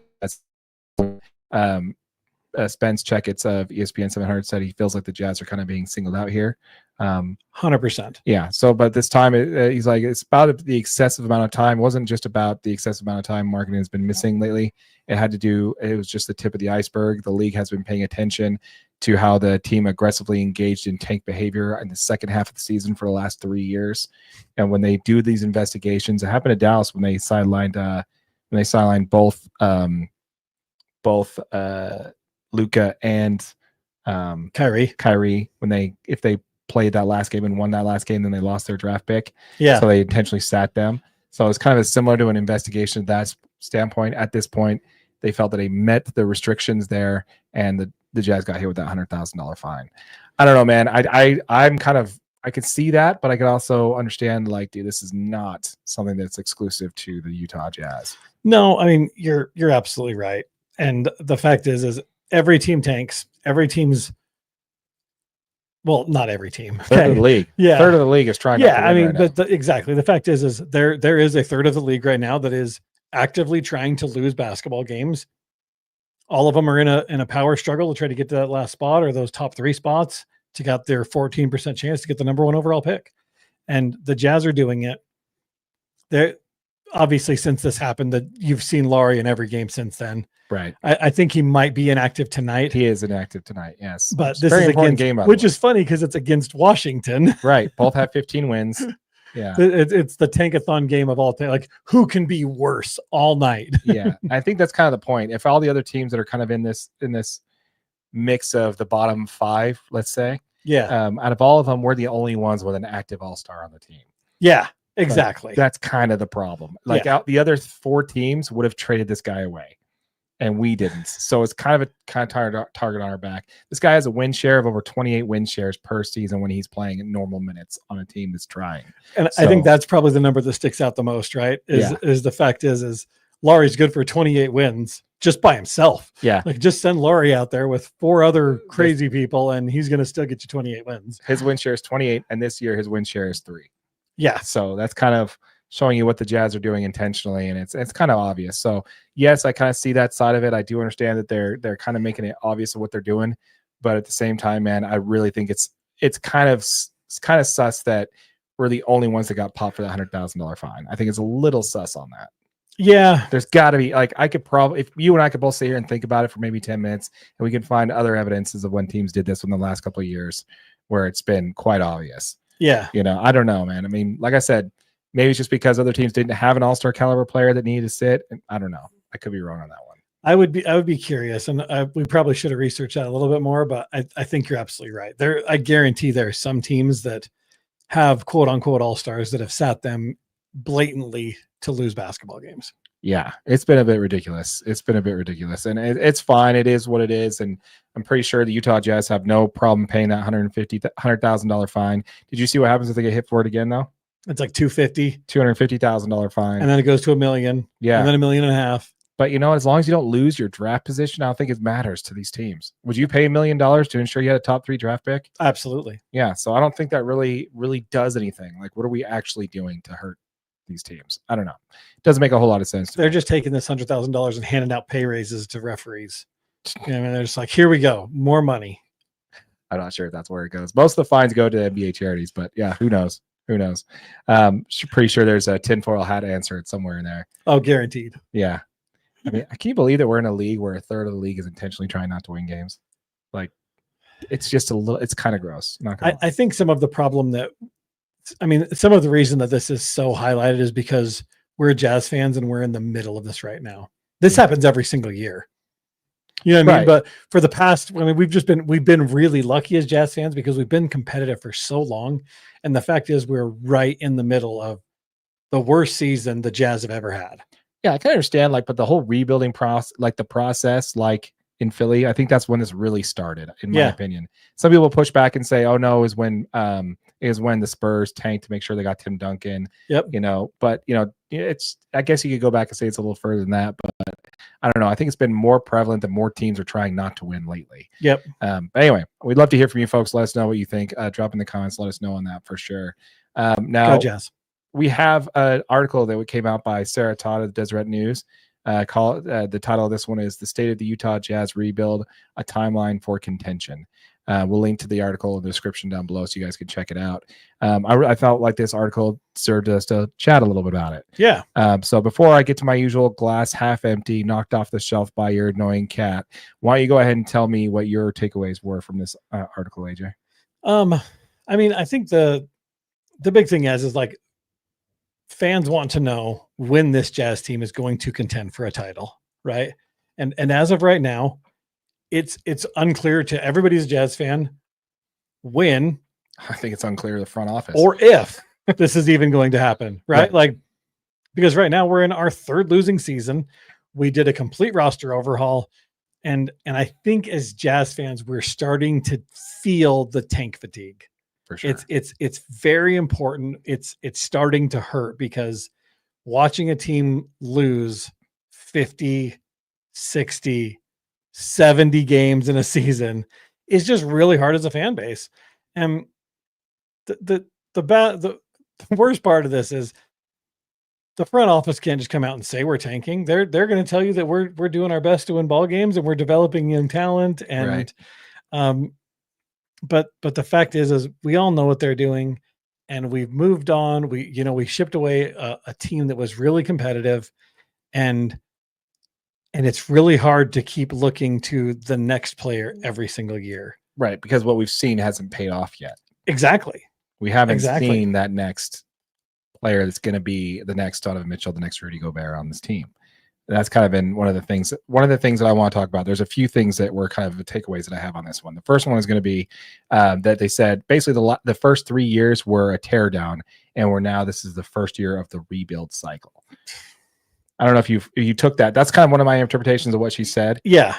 A: Spence Checketts of ESPN 700 said he feels like the Jazz are kind of being singled out here.
B: 100%.
A: Yeah. So, but this time he's like, it's about the excessive amount of time. It wasn't just about the excessive amount of time Markkanen has been missing lately. It was just the tip of the iceberg. The league has been paying attention to how the team aggressively engaged in tank behavior in the second half of the season for the last 3 years. And when they do these investigations, it happened to Dallas when they sidelined both Luka and Kyrie if they played that last game and won that last game, then they lost their draft pick.
B: Yeah.
A: So they intentionally sat them. So it's kind of similar to an investigation of that standpoint. At this point, they felt that they met the restrictions there, and the Jazz got hit with that $100,000 fine. I don't know, man. I could see that, but I could also understand, like, dude, this is not something that's exclusive to the Utah Jazz.
B: No, I mean, you're absolutely right. And the fact is every team tanks. Every team's, well, not every team. Okay?
A: Third of the league.
B: Yeah.
A: Third of the league is trying.
B: Yeah, I mean, right, but exactly. The fact is there is a third of the league right now that is actively trying to lose basketball games. All of them are in a power struggle to try to get to that last spot or those top 3 spots to get their 14% chance to get the number 1 overall pick. And the Jazz are doing it. They're obviously, since this happened, that you've seen Lauri in every game since then.
A: Right.
B: I think he might be inactive tonight.
A: He is inactive tonight. Yes.
B: But
A: it's
B: this
A: very
B: is
A: important
B: against,
A: game, by
B: which
A: the way.
B: is funny because it's against Washington.
A: Right. Both have 15 wins. Yeah.
B: It's the tankathon game of all time. Like, who can be worse all night?
A: Yeah. I think that's kind of the point. If all the other teams that are kind of in this mix of the bottom 5, let's say, out of all of them, we're the only ones with an active all-star on the team.
B: Yeah, exactly.
A: But that's kind of the problem. Like, the other 4 teams would have traded this guy away, and we didn't. So it's kind of target on our back. This guy has a win share of over 28 win shares per season when he's playing in normal minutes on a team that's trying.
B: And I think that's probably the number that sticks out the most, right? Is the fact is Lauri's good for 28 wins just by himself.
A: Yeah.
B: Like, just send Lauri out there with 4 other crazy people and he's going to still get you 28 wins.
A: His win share is 28, and this year his win share is 3.
B: Yeah.
A: So that's kind of showing you what the Jazz are doing intentionally, and it's kind of obvious. So yes, I kind of see that side of it. I do understand that they're kind of making it obvious of what they're doing, but at the same time, man, I really think it's kind of sus that we're the only ones that got popped for the $100,000 fine. I think it's a little sus on that.
B: Yeah,
A: there's got to be, like, I could probably, if you and I could both sit here and think about it for maybe 10 minutes, and we can find other evidences of when teams did this in the last couple of years where it's been quite obvious.
B: Yeah,
A: I don't know, man. I mean, like I said, maybe it's just because other teams didn't have an all-star caliber player that needed to sit. I don't know. I could be wrong on that one.
B: I would be curious, and we probably should have researched that a little bit more. But I think you're absolutely right. I guarantee there are some teams that have quote unquote all-stars that have sat them blatantly to lose basketball games.
A: Yeah, it's been a bit ridiculous. It's been a bit ridiculous, and it's fine. It is what it is, and I'm pretty sure the Utah Jazz have no problem paying that $100,000 fine. Did you see what happens if they get hit for it again, though?
B: It's like 250,
A: $250,000 fine,
B: and then it goes to $1 million.
A: Yeah,
B: and then $1.5 million.
A: But as long as you don't lose your draft position, I don't think it matters to these teams. Would you pay $1 million to ensure you had a top 3 draft pick?
B: Absolutely.
A: Yeah, so I don't think that really does anything. Like, what are we actually doing to hurt these teams? I don't know. It doesn't make a whole lot of sense.
B: They're just taking this $100,000 and handing out pay raises to referees. I mean, they're just like, here we go, more money.
A: I'm not sure if that's where it goes. Most of the fines go to NBA charities, but yeah, who knows? Who knows? Pretty sure there's a tinfoil hat answer somewhere in there.
B: Oh, guaranteed.
A: Yeah. I mean, can you believe that we're in a league where a third of the league is intentionally trying not to win games? Like, it's just it's kind of gross.
B: I think some of the problem some of the reason that this is so highlighted is because we're Jazz fans and we're in the middle of this right now. This happens every single year. You know what I mean? But for the past, we've been really lucky as Jazz fans because we've been competitive for so long. And the fact is we're right in the middle of the worst season the Jazz have ever had.
A: Yeah, I can understand, but the whole rebuilding process, in Philly, I think that's when this really started, in my opinion. Some people push back and say, "Oh no, is when the Spurs tanked to make sure they got Tim Duncan."
B: Yep.
A: But it's, I guess you could go back and say it's a little further than that, but I don't know. I think it's been more prevalent that more teams are trying not to win lately.
B: Yep.
A: But anyway, we'd love to hear from you folks. Let us know what you think. Drop in the comments. Let us know on that for sure. Now,
B: go Jazz.
A: We have an article that came out by Sarah Todd of the Deseret News. The title of this one is "The State of the Utah Jazz Rebuild: A Timeline for Contention." We'll link to the article in the description down below so you guys can check it out. I felt like this article served us to chat a little bit about it.
B: Yeah.
A: So before I get to my usual glass half empty, knocked off the shelf by your annoying cat, why don't you go ahead and tell me what your takeaways were from this article, AJ?
B: I mean, I think the big thing is fans want to know when this Jazz team is going to contend for a title, right? And as of right now, it's unclear to everybody's a Jazz fan when.
A: I think it's unclear to the front office
B: or if this is even going to happen, right? Because right now we're in our 3rd losing season. We did a complete roster overhaul, and I think as Jazz fans, we're starting to feel the tank fatigue.
A: For sure.
B: It's very important. It's starting to hurt because watching a team lose 50, 60, 70 games in a season is just really hard as a fan base. And the worst part of this is the front office can't just come out and say we're tanking. They're going to tell you that we're doing our best to win ball games and we're developing young talent. And But the fact is we all know what they're doing, and we've moved on. We shipped away a team that was really competitive, and it's really hard to keep looking to the next player every single year.
A: Right, because what we've seen hasn't paid off yet.
B: Exactly.
A: We haven't seen that next player that's going to be the next Donovan Mitchell, the next Rudy Gobert on this team. That's kind of been one of the things that I want to talk about. There's a few things that were kind of the takeaways that I have on this one. The first one is going to be that they said basically the first 3 years were a teardown, and this is the first year of the rebuild cycle. I don't know if you took that. That's kind of one of my interpretations of what she said.
B: Yeah.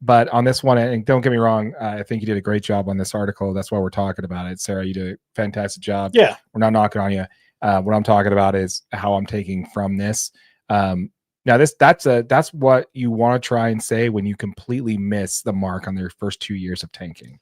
A: But on this one, and don't get me wrong, I think you did a great job on this article. That's why we're talking about it. Sarah, you did a fantastic job.
B: Yeah.
A: We're not knocking on you. What I'm talking about is how I'm taking from this. Now that's what you want to try and say when you completely miss the mark on their first 2 years of tanking.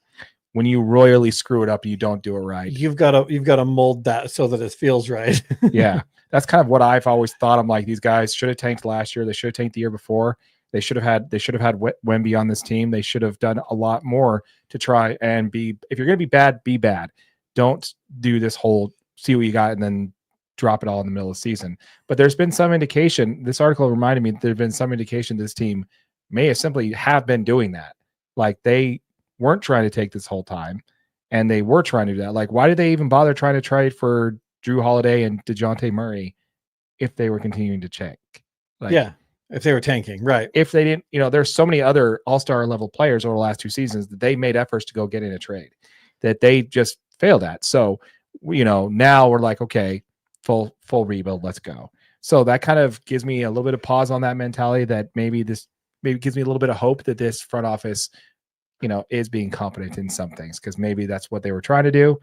A: When you royally screw it up and you don't do it right.
B: You've got to mold that so that it feels right.
A: Yeah. That's kind of what I've always thought. I'm like, these guys should have tanked last year. They should have tanked the year before. They should have had Wemby on this team. They should have done a lot more to try and if you're going to be bad, be bad. Don't do this whole see what you got and then drop it all in the middle of the season. But there's been some indication, this article reminded me, there's been some indication this team may have simply have been doing that. Like they weren't trying to take this whole time and they were trying to do that. Like, why did they even bother trying to trade for Drew Holiday and DeJounte Murray if they were continuing to check?
B: If they were tanking, right.
A: If they didn't, there's so many other all-star level players over the last 2 seasons that they made efforts to go get in a trade that they just failed at. So, now we're like, okay, full rebuild, let's go. So that kind of gives me a little bit of pause on that mentality that maybe gives me a little bit of hope that this front office, is being competent in some things, because maybe that's what they were trying to do.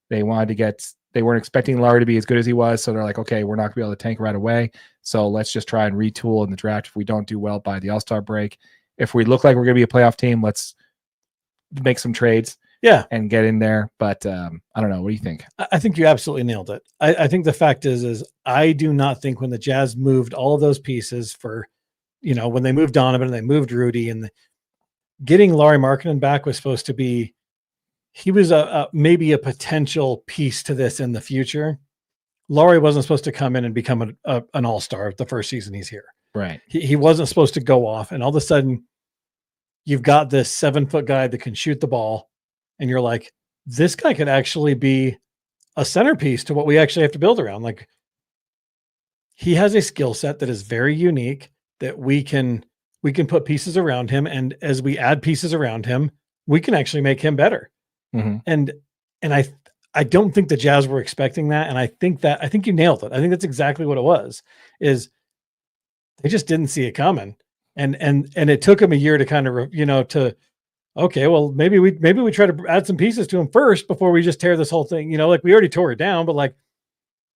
A: They weren't expecting Laurie to be as good as he was. So they're like, okay, we're not gonna be able to tank right away. So let's just try and retool in the draft. If we don't do well by the All-Star break, if we look like we're gonna be a playoff team, let's make some trades.
B: Yeah.
A: And get in there. But I don't know. What do you think?
B: I think you absolutely nailed it. I think the fact is I do not think when the Jazz moved all of those pieces for, when they moved Donovan and they moved Rudy, and getting Lauri Markkanen back was supposed to be, he was maybe a potential piece to this in the future. Lauri wasn't supposed to come in and become an all-star the first season he's here.
A: Right.
B: He wasn't supposed to go off. And all of a sudden you've got this 7-foot guy that can shoot the ball. And you're like, this guy could actually be a centerpiece to what we actually have to build around. Like, he has a skill set that is very unique that we can put pieces around him. And as we add pieces around him, we can actually make him better.
A: Mm-hmm.
B: And I don't think the Jazz were expecting that. And I think you nailed it. I think that's exactly what it was, is they just didn't see it coming. And it took him a year to kind of, okay, well, maybe we try to add some pieces to him first before we just tear this whole thing. Like, we already tore it down, but like,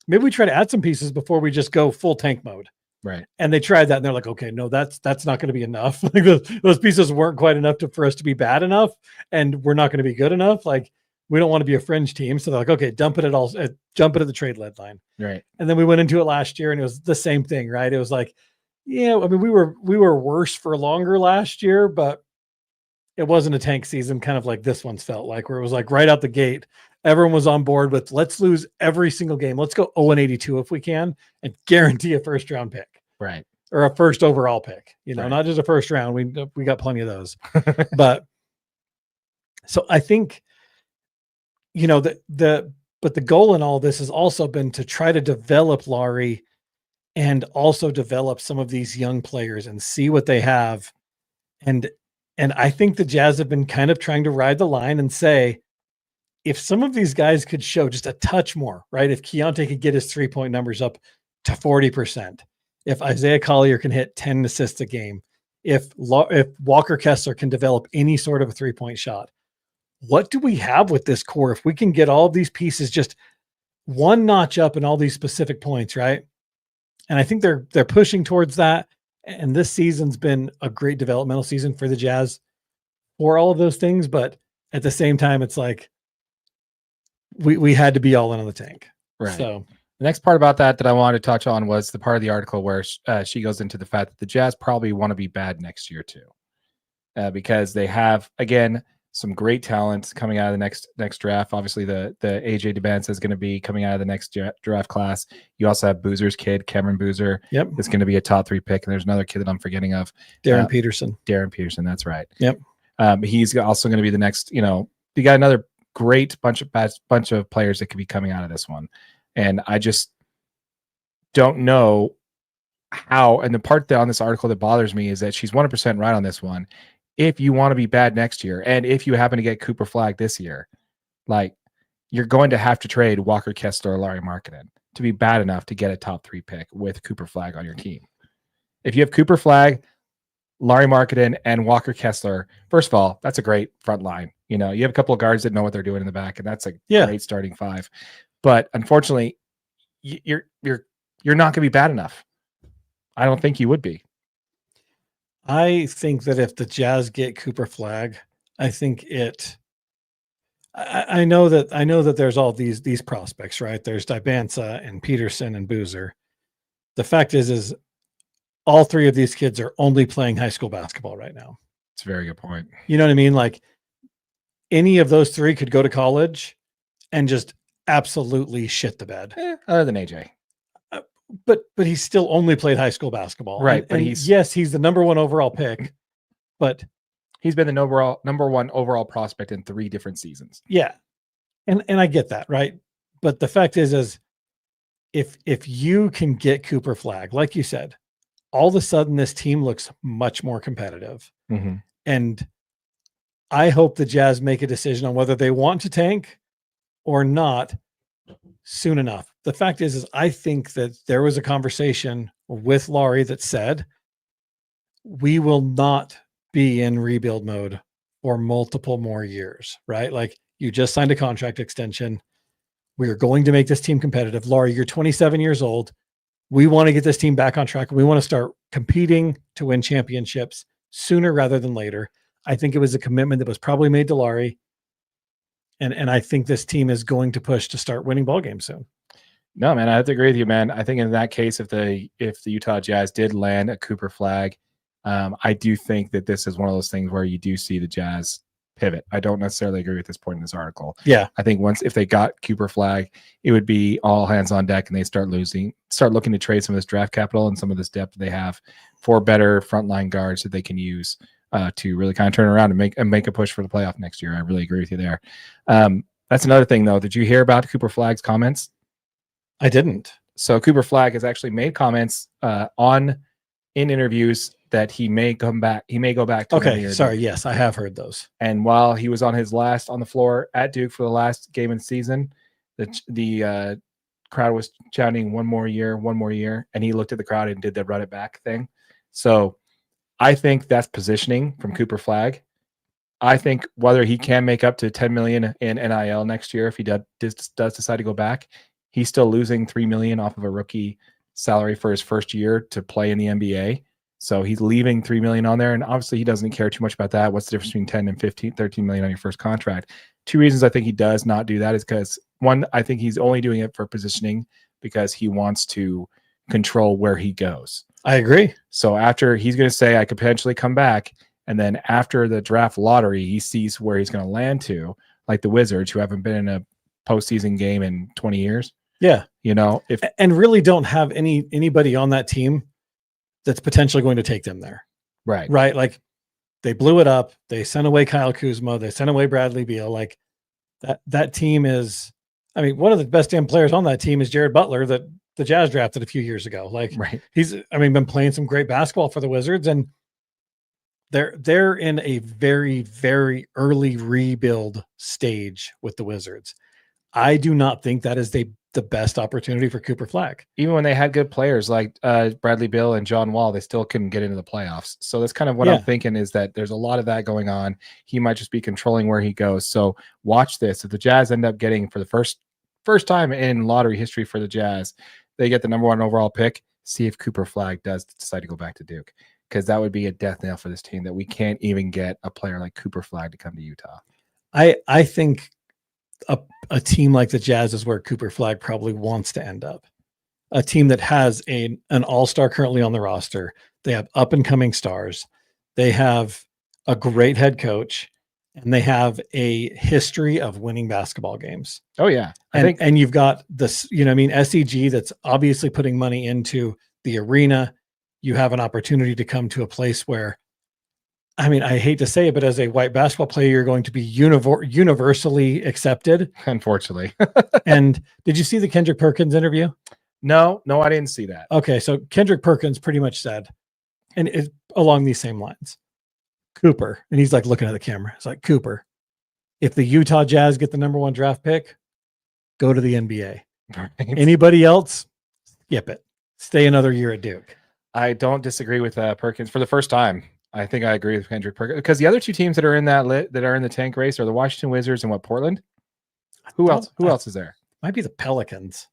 B: maybe we try to add some pieces before we just go full tank mode.
A: Right.
B: And they tried that, and they're like, okay, no, that's not going to be enough. Like, those pieces weren't quite enough for us to be bad enough, and we're not going to be good enough. Like, we don't want to be a fringe team. So they're like, okay, jump it at the trade deadline.
A: Right.
B: And then we went into it last year, and it was the same thing, right? It was like, yeah, I mean, we were worse for longer last year, but it wasn't a tank season, kind of like this one's felt like, where it was like right out the gate, everyone was on board with, let's lose every single game. Let's go 0-82 if we can, and guarantee a first round pick.
A: Right.
B: Or a first overall pick,
A: right.
B: Not just a first round. We got plenty of those. But so I think, but the goal in all this has also been to try to develop Laurie and also develop some of these young players and see what they have. And I think the Jazz have been kind of trying to ride the line and say, if some of these guys could show just a touch more, right? If Keontae could get his 3-point numbers up to 40%, if Isaiah Collier can hit 10 assists a game, if Walker Kessler can develop any sort of a 3-point shot, what do we have with this core? If we can get all of these pieces just one notch up in all these specific points, right? And I think they're pushing towards that. And this season's been a great developmental season for the Jazz for all of those things. But at the same time, it's like we had to be all in on the tank.
A: Right.
B: So
A: the next part about that I wanted to touch on was the part of the article where she goes into the fact that the Jazz probably want to be bad next year too, because they have, again, some great talent coming out of the next draft. Obviously, the AJ DeBanza is going to be coming out of the next draft class. You also have Boozer's kid, Cameron Boozer.
B: Yep,
A: is going to be a top 3 pick, and there's another kid that I'm forgetting of,
B: Darren Peterson.
A: Darren Peterson, that's right.
B: Yep,
A: he's also going to be the next. You got another great bunch of players that could be coming out of this one, and I just don't know how. And the part that on this article that bothers me is that she's 100% right on this one. If you want to be bad next year, and if you happen to get Cooper Flagg this year, like, you're going to have to trade Walker Kessler or Lauri Markkanen to be bad enough to get a top 3 pick with Cooper Flagg on your team. If you have Cooper Flagg, Lauri Markkanen, and Walker Kessler, first of all, that's a great front line. You have a couple of guards that know what they're doing in the back, and that's a great starting 5. But unfortunately, you're not going to be bad enough. I don't think you would be.
B: I think that if the Jazz get Cooper Flagg, I think I know that there's all these prospects, right? There's DiBanza and Peterson and Boozer. The fact is all 3 of these kids are only playing high school basketball right now.
A: It's a very good point.
B: You know what I mean? Like, any of those 3 could go to college and just absolutely shit the bed.
A: Other than AJ.
B: But he's still only played high school basketball.
A: Right.
B: And he's the number 1 overall pick, but
A: he's been the number 1 overall prospect in 3 different seasons.
B: Yeah. And I get that, right? But the fact is if you can get Cooper Flagg, like you said, all of a sudden this team looks much more competitive.
A: Mm-hmm.
B: And I hope the Jazz make a decision on whether they want to tank or not, soon enough. The fact is I think that there was a conversation with Laurie that said, we will not be in rebuild mode for multiple more years, right? Like, you just signed a contract extension. We are going to make this team competitive. Laurie, you're 27 years old. We want to get this team back on track. We want to start competing to win championships sooner rather than later. I think it was a commitment that was probably made to Laurie. And I think this team is going to push to start winning ball games soon.
A: No, man, I have to agree with you, man. I think in that case, if the Utah Jazz did land a Cooper Flag, I do think that this is one of those things where you do see the Jazz pivot. I don't necessarily agree with this point in this article.
B: Yeah.
A: I think if they got Cooper Flag, it would be all hands on deck and they start looking to trade some of this draft capital and some of this depth they have for better frontline guards that they can use to really kind of turn around and make a push for the playoff next year. I really agree with you there. That's another thing, though. Did you hear about Cooper Flag's comments?
B: I didn't.
A: So Cooper Flag has actually made comments in interviews that he may come back. He may go back to
B: okay. Sorry. Yes, I have heard those.
A: And while he was on the floor at Duke for the last game of the season, the crowd was chanting one more year, and he looked at the crowd and did the run it back thing. So I think that's positioning from Cooper Flag. I think whether he can make up to $10 million in NIL next year, if he does decide to go back, he's still losing $3 million off of a rookie salary for his first year to play in the NBA. So he's leaving $3 million on there. And obviously he doesn't care too much about that. What's the difference between 10 and 15, 13 million on your first contract? Two reasons I think he does not do that is because, one, I think he's only doing it for positioning because he wants to control where he goes.
B: I agree.
A: So after he's going to say, I could potentially come back. And then after the draft lottery, he sees where he's going to land to, like the Wizards, who haven't been in a postseason game in 20 years.
B: Yeah.
A: And
B: really don't have anybody on that team that's potentially going to take them there.
A: Right.
B: Right. Like, they blew it up. They sent away Kyle Kuzma. They sent away Bradley Beal. Like, that team is, I mean, one of the best damn players on that team is Jared Butler that the Jazz drafted a few years ago. Like,
A: right.
B: He's been playing some great basketball for the Wizards, and they're in a very, very early rebuild stage with the Wizards. I do not think that is the best opportunity for Cooper Flag.
A: Even when they had good players like Bradley Beal and John Wall, they still couldn't get into the playoffs. So that's kind of what I'm thinking, is that there's a lot of that going on. He might just be controlling where he goes. So watch this. If the Jazz end up getting, for the first time in lottery history for the Jazz, they get the number 1 overall pick, see if Cooper Flag does decide to go back to Duke, because that would be a death nail for this team, that we can't even get a player like Cooper Flag to come to Utah.
B: I think a team like the Jazz is where Cooper Flag probably wants to end up. A team that has an all-star currently on the roster. They have up-and-coming stars. They have a great head coach, and they have a history of winning basketball games.
A: Oh yeah.
B: And you've got this, SEG that's obviously putting money into the arena. You have an opportunity to come to a place where, I hate to say it, but as a white basketball player, you're going to be universally accepted.
A: Unfortunately.
B: And did you see the Kendrick Perkins interview?
A: No, I didn't see that.
B: Okay. So Kendrick Perkins pretty much said, and it's along these same lines, Cooper, and he's like looking at the camera. It's like, Cooper, if the Utah Jazz get the number 1 draft pick, go to the NBA. Right. Anybody else, skip it. Stay another year at Duke.
A: I don't disagree with Perkins for the first time. I think I agree with Kendrick Perkins, because the other two teams that are in that are in the tank race are the Washington Wizards and Portland. Who else is there?
B: Might be the Pelicans.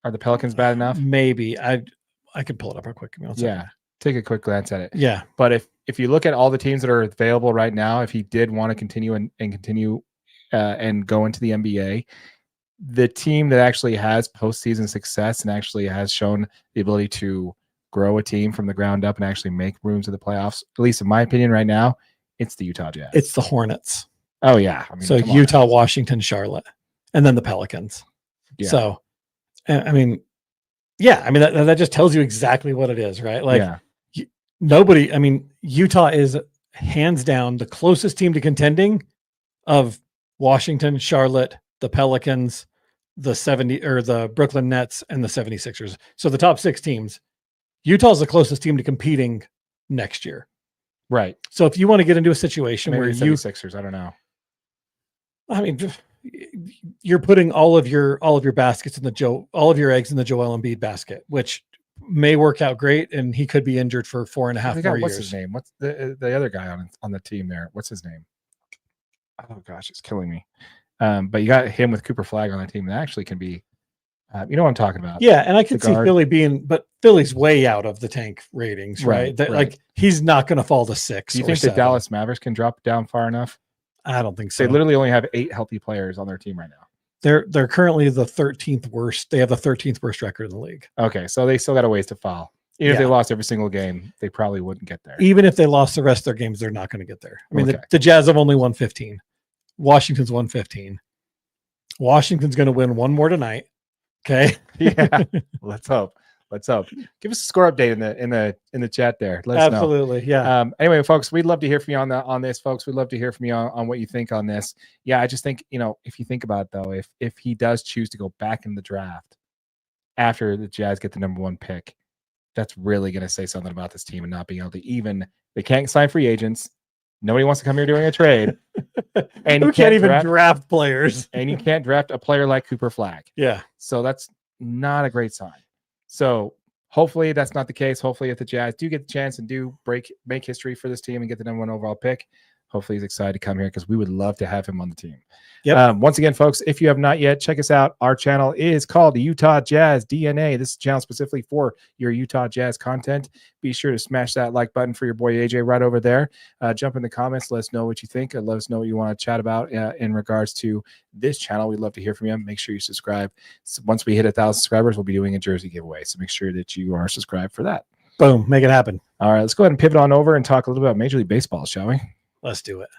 A: Are the Pelicans bad enough?
B: Maybe. I could pull it up real quick.
A: Yeah. Take a quick glance at it.
B: Yeah.
A: But if you look at all the teams that are available right now, if he did want to continue and go into the NBA, the team that actually has postseason success and actually has shown the ability to grow a team from the ground up and actually make rooms in the playoffs, at least in my opinion right now, it's the Utah Jazz.
B: It's the Hornets.
A: Oh yeah.
B: So Utah, Washington, Charlotte, and then the Pelicans.
A: Yeah.
B: So, that just tells you exactly what it is, right? Like, Utah is hands down the closest team to contending of Washington, Charlotte, the Pelicans, the Brooklyn Nets, and the 76ers. So the top 6 teams, Utah's the closest team to competing next year.
A: Right.
B: So if you want to get into a situation where
A: the 76ers, I don't know.
B: you're putting all of your baskets in all of your eggs in the Joel Embiid basket, which may work out great, and he could be injured for 4.5 more years.
A: What's his name? What's the other guy on the team there? What's his name? Oh gosh, it's killing me. But you got him with Cooper Flag on that team. That actually can be, you know what I'm talking about.
B: Yeah, and I can see Philly but Philly's way out of the tank ratings, right? Like he's not going to fall to 6.
A: Do you think the Dallas Mavericks can drop down far enough?
B: I don't think so.
A: They literally only have 8 healthy players on their team right now.
B: They're currently the 13th worst. They have the 13th worst record in the league.
A: Okay, so they still got a ways to fall. Even if they lost every single game, they probably wouldn't get there.
B: Even if they lost the rest of their games, they're not going to get there. I mean, the Jazz have only won 15. Washington's won 15. Washington's going to win one more tonight. Okay.
A: Yeah. Let's hope. Give us a score update in the chat there. Let us know.
B: Absolutely. Yeah.
A: Anyway, folks, we'd love to hear from you on this, folks. We'd love to hear from you on what you think on this. Yeah, I just think, if you think about it though, if he does choose to go back in the draft after the Jazz get the number 1 pick, that's really going to say something about this team and not being able to they can't sign free agents. Nobody wants to come here doing a trade. And
B: you can't even draft players.
A: And you can't draft a player like Cooper Flag.
B: Yeah.
A: So that's not a great sign. So hopefully that's not the case. Hopefully if the Jazz do get the chance and do make history for this team and get the number 1 overall pick, hopefully he's excited to come here because we would love to have him on the team.
B: Yep.
A: Once again, folks, if you have not yet, check us out. Our channel is called the Utah Jazz DNA. This is a channel specifically for your Utah Jazz content. Be sure to smash that like button for your boy AJ right over there. Jump in the comments. Let us know what you think. Let us know what you want to chat about in regards to this channel. We'd love to hear from you. Make sure you subscribe. So once we hit 1,000 subscribers, we'll be doing a jersey giveaway. So make sure that you are subscribed for that.
B: Boom. Make it happen.
A: All right. Let's go ahead and pivot on over and talk a little bit about Major League Baseball, shall we?
B: Let's do it.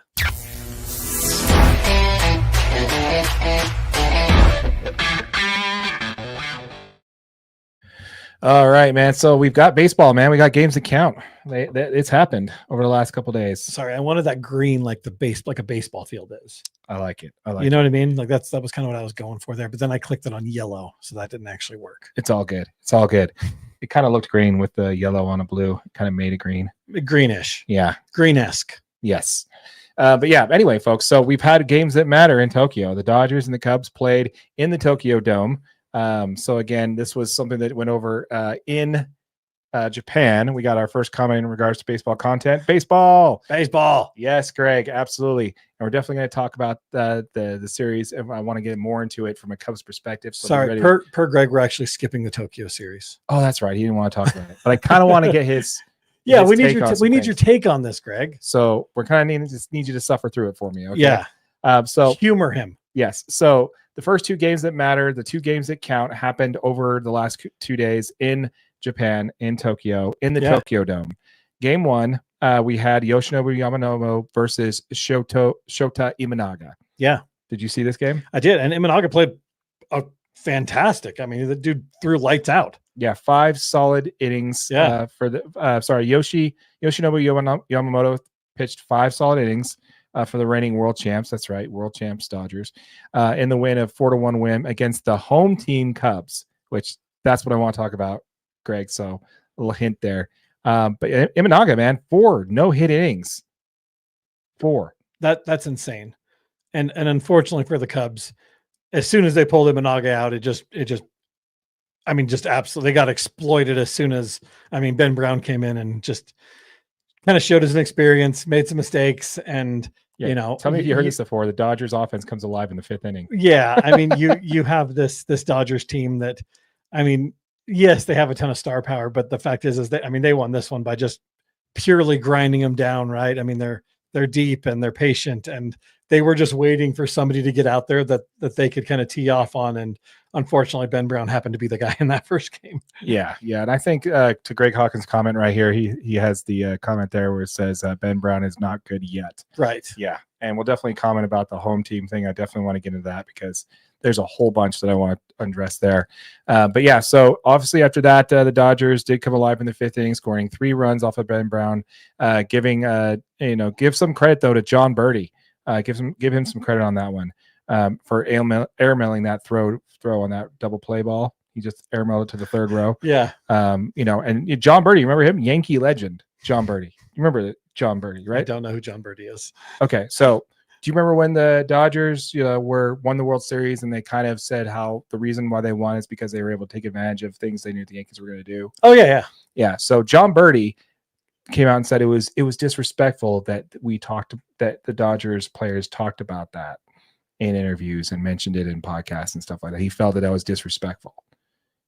A: All right, man. So we've got baseball, man. We got games to count. It's happened over the last couple of days.
B: Sorry, I wanted that green like a baseball field is.
A: I like it.
B: You know what I mean? Like that was kind of what I was going for there. But then I clicked it on yellow, so that didn't actually work.
A: It's all good. It kind of looked green with the yellow on a blue. It kind of made it green.
B: Greenish.
A: Yeah.
B: Green-esque.
A: Yes. But yeah, anyway, folks, so we've had games that matter in Tokyo. The Dodgers and the Cubs played in the Tokyo Dome. So again, this was something that went over in Japan. We got our first comment in regards to baseball content. Baseball. Yes, Greg, absolutely. And we're definitely going to talk about the series. And I want to get more into it from a Cubs perspective. So
B: sorry, per Greg, we're actually skipping the Tokyo series.
A: Oh, that's right. He didn't want to talk about it, but I kind of want to get his.
B: Yeah, we need your take on this, Greg.
A: So we're kind of need you to suffer through it for me. Okay?
B: Yeah.
A: So
B: humor him.
A: Yes. So the first 2 games that matter, the 2 games that count, happened over the last 2 days in Japan, in Tokyo, in the Tokyo Dome. Game 1, we had Yoshinobu Yamanomo versus Shota Imanaga.
B: Yeah.
A: Did you see this game?
B: I did, and Imanaga played fantastic. I mean, the dude threw lights out.
A: Yeah, 5 solid innings. For the Yoshinobu Yamamoto pitched 5 solid innings for the reigning world champs. That's right, world champs Dodgers, in the win of 4-1 win against the home team Cubs, which that's what I want to talk about, Greg. So a little hint there. But Imanaga, man, 4 no-hit innings. 4.
B: That's insane. And unfortunately for the Cubs, as soon as they pulled Imanaga out, it just absolutely, they got exploited as soon as, Ben Brown came in and just kind of showed his inexperience, made some mistakes. And,
A: tell me if you heard this before. The Dodgers offense comes alive in the 5th inning.
B: Yeah. You have this Dodgers team that, yes, they have a ton of star power, but the fact is that, they won this one by just purely grinding them down. Right. They're deep and they're patient, and they were just waiting for somebody to get out there that they could kind of tee off on. And unfortunately, Ben Brown happened to be the guy in that first game. Yeah.
A: And I think to Greg Hawkins' comment right here, he has the comment there where it says Ben Brown is not good yet.
B: Right.
A: Yeah. And we'll definitely comment about the home team thing. I definitely want to get into that because there's a whole bunch that I want to address there. But yeah, so obviously after that, the Dodgers did come alive in the 5th inning, scoring 3 runs off of Ben Brown, give some credit though to John Birdie. Give him some credit on that one for airmailing that throw on that double play ball. He just airmailed it to the 3rd row.
B: Yeah.
A: And John Birdie, remember him? Yankee legend, John Birdie. You remember John Birdie, right?
B: I don't know who John Birdie is.
A: Okay, so Do you remember when the Dodgers won the World Series and they kind of said how the reason why they won is because they were able to take advantage of things they knew the Yankees were going to do?
B: Oh yeah.
A: Yeah. So John Birdie came out and said it was disrespectful that that the Dodgers players talked about that in interviews and mentioned it in podcasts and stuff like that. He felt that was disrespectful.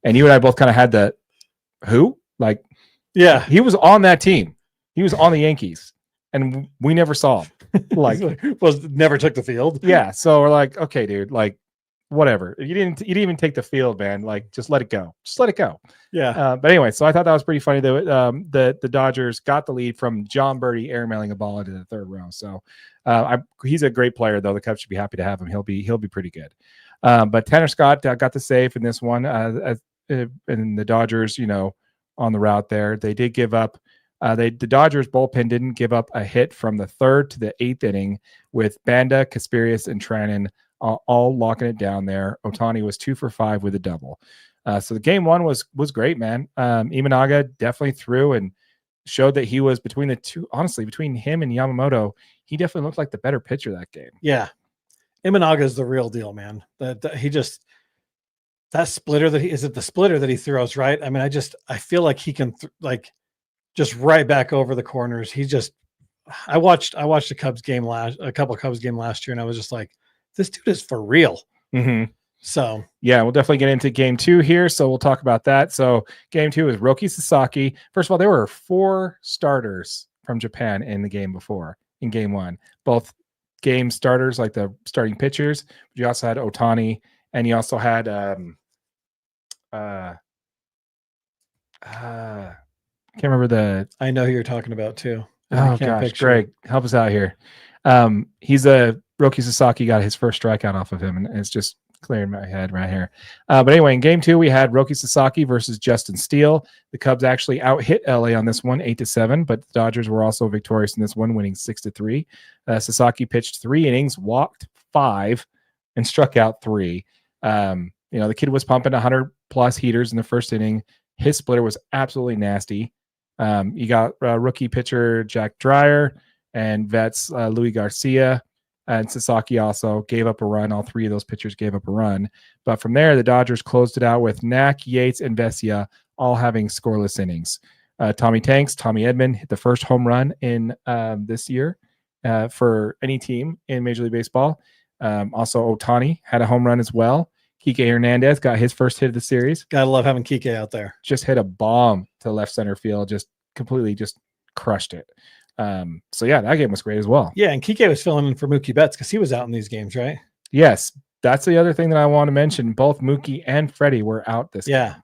A: And you and I both kind of had the who? Like,
B: yeah,
A: he was on that team. He was on the Yankees and we never saw him. Like,
B: never took the field.
A: Yeah. So we're like, okay, dude, like, whatever. You didn't even take the field, man. Like, just let it go. Just let it go.
B: Yeah.
A: But anyway, so I thought that was pretty funny that the Dodgers got the lead from John Birdie airmailing a ball into the third row. So he's a great player, though. The Cubs should be happy to have him. He'll be pretty good. But Tanner Scott got the save in this one. And the Dodgers, on the route there, they did give up. The Dodgers bullpen didn't give up a hit from the third to the eighth inning with Banda, Kasperius, and Trannon all locking it down there. Ohtani was 2 for 5 with a double. So the game one was great, man. Imanaga definitely threw and showed that he was between the two. Honestly, between him and Yamamoto, he definitely looked like the better pitcher that game.
B: Yeah, Imanaga is the real deal, man. That splitter that the splitter that he throws, right? I mean, I feel like he can just right back over the corners. I watched a couple of Cubs game last year, and I was just like, this dude is for real.
A: Mm-hmm.
B: So
A: yeah, we'll definitely get into game two here. So we'll talk about that. So game two is Roki Sasaki. First of all, there were 4 starters from Japan in the game before in game one, both game starters, like the starting pitchers. You also had Ohtani, and you also had can't remember
B: I know who you're talking about too.
A: Oh gosh, Greg, help us out here. Roki Sasaki got his first strikeout off of him, and it's just clearing my head right here. But anyway, in game two, we had Roki Sasaki versus Justin Steele. The Cubs actually out-hit LA on this one, 8-7, but the Dodgers were also victorious in this one, winning 6-3. Sasaki pitched 3 innings, walked 5, and struck out 3. The kid was pumping 100-plus heaters in the first inning. His splitter was absolutely nasty. You got rookie pitcher Jack Dreyer and vets Louis Garcia. And Sasaki also gave up a run. All 3 of those pitchers gave up a run. But from there, the Dodgers closed it out with Knack, Yates, and Vesia all having scoreless innings. Tommy Edman hit the first home run in this year for any team in Major League Baseball. Also, Ohtani had a home run as well. Kike Hernandez got his first hit of the series.
B: Gotta love having Kike out there.
A: Just hit a bomb to left center field. Just completely crushed it. So yeah, that game was great as well.
B: Yeah, and Kike was filling in for Mookie Betts because he was out in these games, right?
A: Yes, that's the other thing that I want to mention. Both Mookie and Freddie were out this game.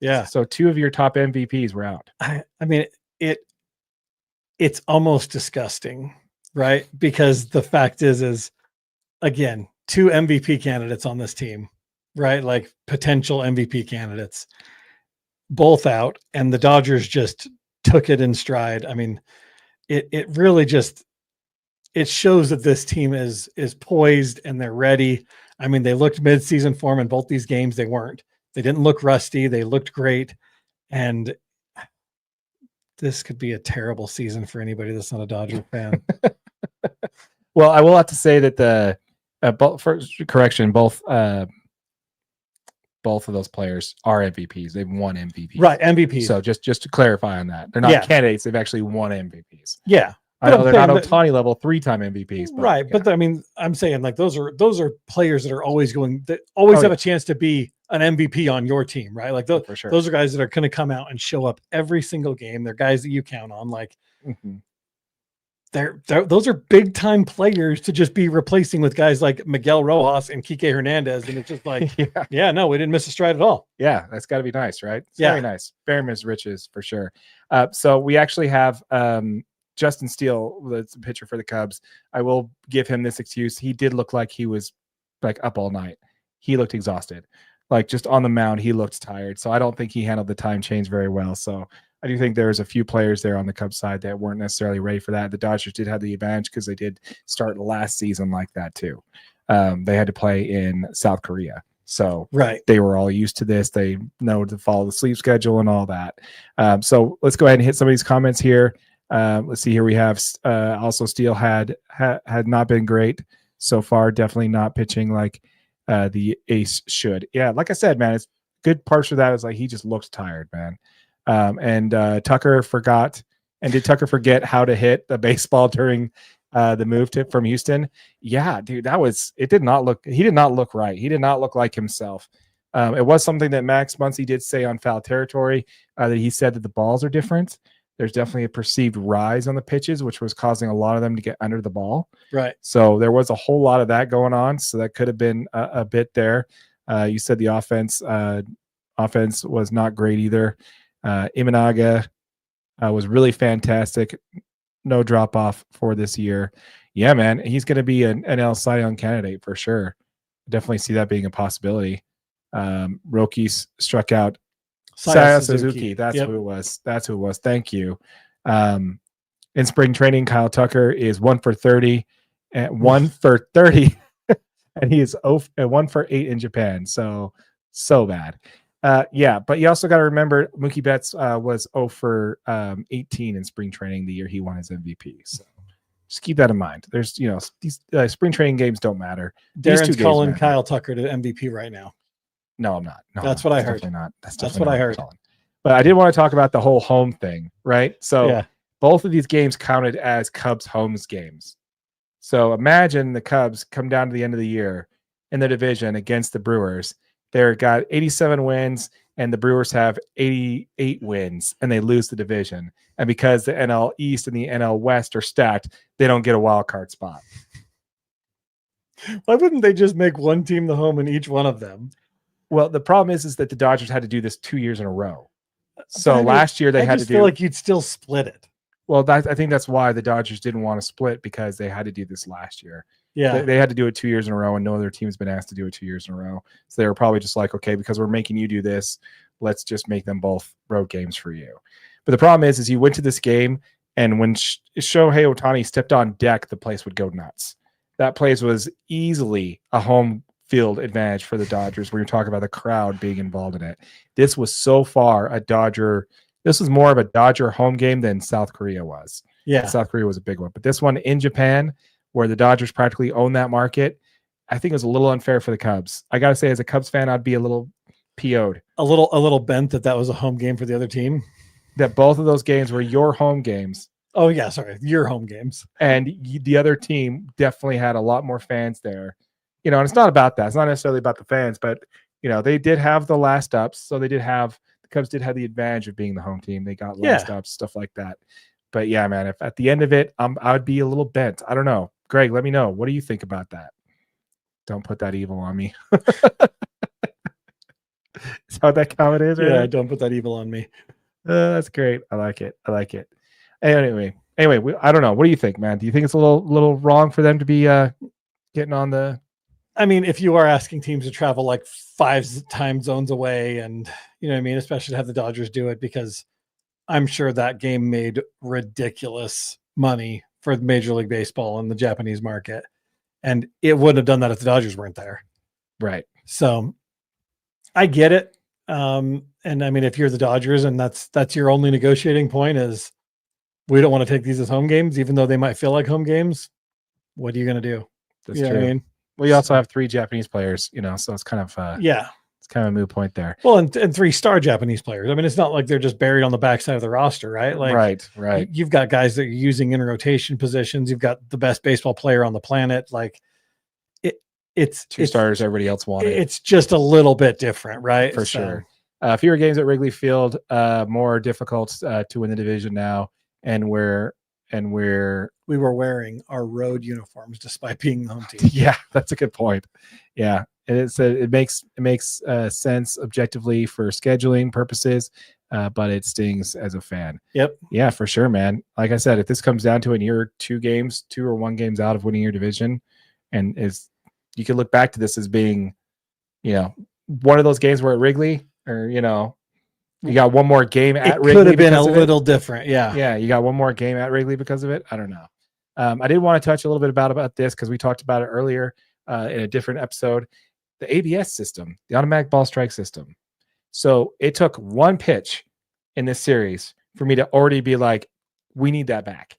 B: Yeah.
A: So 2 of your top MVPs were out.
B: I mean, it's almost disgusting, right? Because the fact is again, 2 MVP candidates on this team, right? Like potential MVP candidates, both out, and the Dodgers just took it in stride. I mean, it really just shows that this team is poised and they're ready. I mean, they looked mid-season form in both these games. They didn't look rusty. They looked great. And this could be a terrible season for anybody that's not a Dodger fan.
A: Well, I will have to say that both of those players are MVPs. They've won MVPs.
B: Right, MVPs.
A: So just to clarify on that, they're not candidates. They've actually won MVPs.
B: Yeah.
A: I know they're not Ohtani level 3-time MVPs. But,
B: right.
A: yeah.
B: But I mean, I'm saying like those are players that are always have a chance to be an MVP on your team, right? Like those,
A: for sure.
B: Those are guys that are going to come out and show up every single game. They're guys that you count on. Like those are big time players to just be replacing with guys like Miguel Rojas and Kike Hernandez. And it's just like, no, we didn't miss a stride at all.
A: Yeah. That's gotta be nice, right? It's very nice. Bear as riches for sure. So we actually have, Justin Steele, the pitcher for the Cubs. I will give him this excuse. He did look like he was like up all night. He looked exhausted. Like just on the mound, he looked tired. So I don't think he handled the time change very well. So I do think there's a few players there on the Cubs side that weren't necessarily ready for that. The Dodgers did have the advantage because they did start last season like that too. They had to play in South Korea. So they were all used to this. They know to follow the sleep schedule and all that. So let's go ahead and hit some of these comments here. Let's see here. We have also Steele had not been great so far. Definitely not pitching like the ace should. Yeah, like I said, man, it's good parts of that is like he just looked tired, man. And Tucker forgot. And did Tucker forget how to hit the baseball during the move from Houston? Yeah, dude, it did not look. He did not look right. He did not look like himself. It was something that Max Muncy did say on Foul Territory that he said that the balls are different. There's definitely a perceived rise on the pitches, which was causing a lot of them to get under the ball.
B: Right.
A: So there was a whole lot of that going on. So that could have been a bit there. You said the offense was not great either. Imanaga was really fantastic. No drop off for this year. Yeah, man, he's going to be an NL Cy Young candidate for sure. Definitely see that being a possibility. Rockies struck out Saya Suzuki. That's who it was. That's who it was. Thank you. In spring training, Kyle Tucker is 1 for 30 and 1 for 30, and he is 1 for 8 in Japan. So bad. Yeah, but you also got to remember Mookie Betts was 0 for 18 in spring training the year he won his MVP. So just keep that in mind. There's, these spring training games don't matter.
B: Darren's calling Kyle Tucker to MVP right now.
A: No, I'm not. No,
B: that's what I heard.
A: Not.
B: That's what I heard.
A: But I did want to talk about the whole home thing, right? So both of these games counted as Cubs homes games. So imagine the Cubs come down to the end of the year in the division against the Brewers. They've got 87 wins, and the Brewers have 88 wins, and they lose the division. And because the NL East and the NL West are stacked, they don't get a wild card spot.
B: Why wouldn't they just make one team the home in each one of them?
A: Well, the problem is that the Dodgers had to do this 2 years in a row. So last year they had to do. I
B: feel like you'd still split it.
A: Well, I think that's why the Dodgers didn't want to split, because they had to do this last year.
B: Yeah,
A: they had to do it 2 years in a row, and no other team's been asked to do it 2 years in a row. So they were probably just like, okay, because we're making you do this, let's just make them both road games for you. But the problem is you went to this game, and when Shohei Ohtani stepped on deck, the place would go nuts. That place was easily a home field advantage for the Dodgers when you're talking about the crowd being involved in it. This was so far this was more of a Dodger home game than South Korea was.
B: Yeah.
A: South Korea was a big one. But this one in Japan, where the Dodgers practically own that market, I think it was a little unfair for the Cubs. I got to say, as a Cubs fan, I'd be a little PO'd.
B: A little bent that was a home game for the other team.
A: That both of those games were your home games.
B: Oh, yeah, sorry. Your home games.
A: And the other team definitely had a lot more fans there. And it's not about that. It's not necessarily about the fans, but, they did have the last ups. So the Cubs did have the advantage of being the home team. They got last ups, stuff like that. But yeah, man, if at the end of it, I would be a little bent. I don't know. Greg, let me know. What do you think about that? Don't put that evil on me. Is that what that comment is?
B: Yeah, don't put that evil on me.
A: That's great. I like it. Anyway, I don't know. What do you think, man? Do you think it's a little wrong for them to be getting on the?
B: I mean, if you are asking teams to travel like 5 time zones away, and you know what I mean, especially to have the Dodgers do it, because I'm sure that game made ridiculous money for Major League Baseball in the Japanese market, and it wouldn't have done that if the Dodgers weren't there.
A: Right.
B: So I get it. And I mean, if you're the Dodgers and that's your only negotiating point is we don't want to take these as home games, even though they might feel like home games. What are you going to do?
A: That's true. I mean, we also have 3 Japanese players, so it's kind of it's kind of a moot point there.
B: Well, and 3-star Japanese players. I mean, it's not like they're just buried on the backside of the roster, right? Like,
A: right.
B: You've got guys that you're using in rotation positions. You've got the best baseball player on the planet. Like, it's
A: 2 stars everybody else wanted.
B: It's just a little bit different, right?
A: For sure. Fewer games at Wrigley Field, more difficult to win the division now, and we were wearing our road uniforms despite being the home team. Yeah, that's a good point. Yeah, it makes sense objectively for scheduling purposes, but it stings as a fan.
B: Yep.
A: Yeah, for sure, man. Like I said, if this comes down to it, you're 2 or 1 games out of winning your division, and you can look back to this as being, one of those games where at Wrigley, or you got one more game at Wrigley. It
B: could have been a little different. Yeah.
A: Yeah. You got one more game at Wrigley because of it. I don't know. I did want to touch a little bit about this because we talked about it earlier in a different episode. The ABS system, the automatic ball strike system. So it took 1 pitch in this series for me to already be like, We need that back.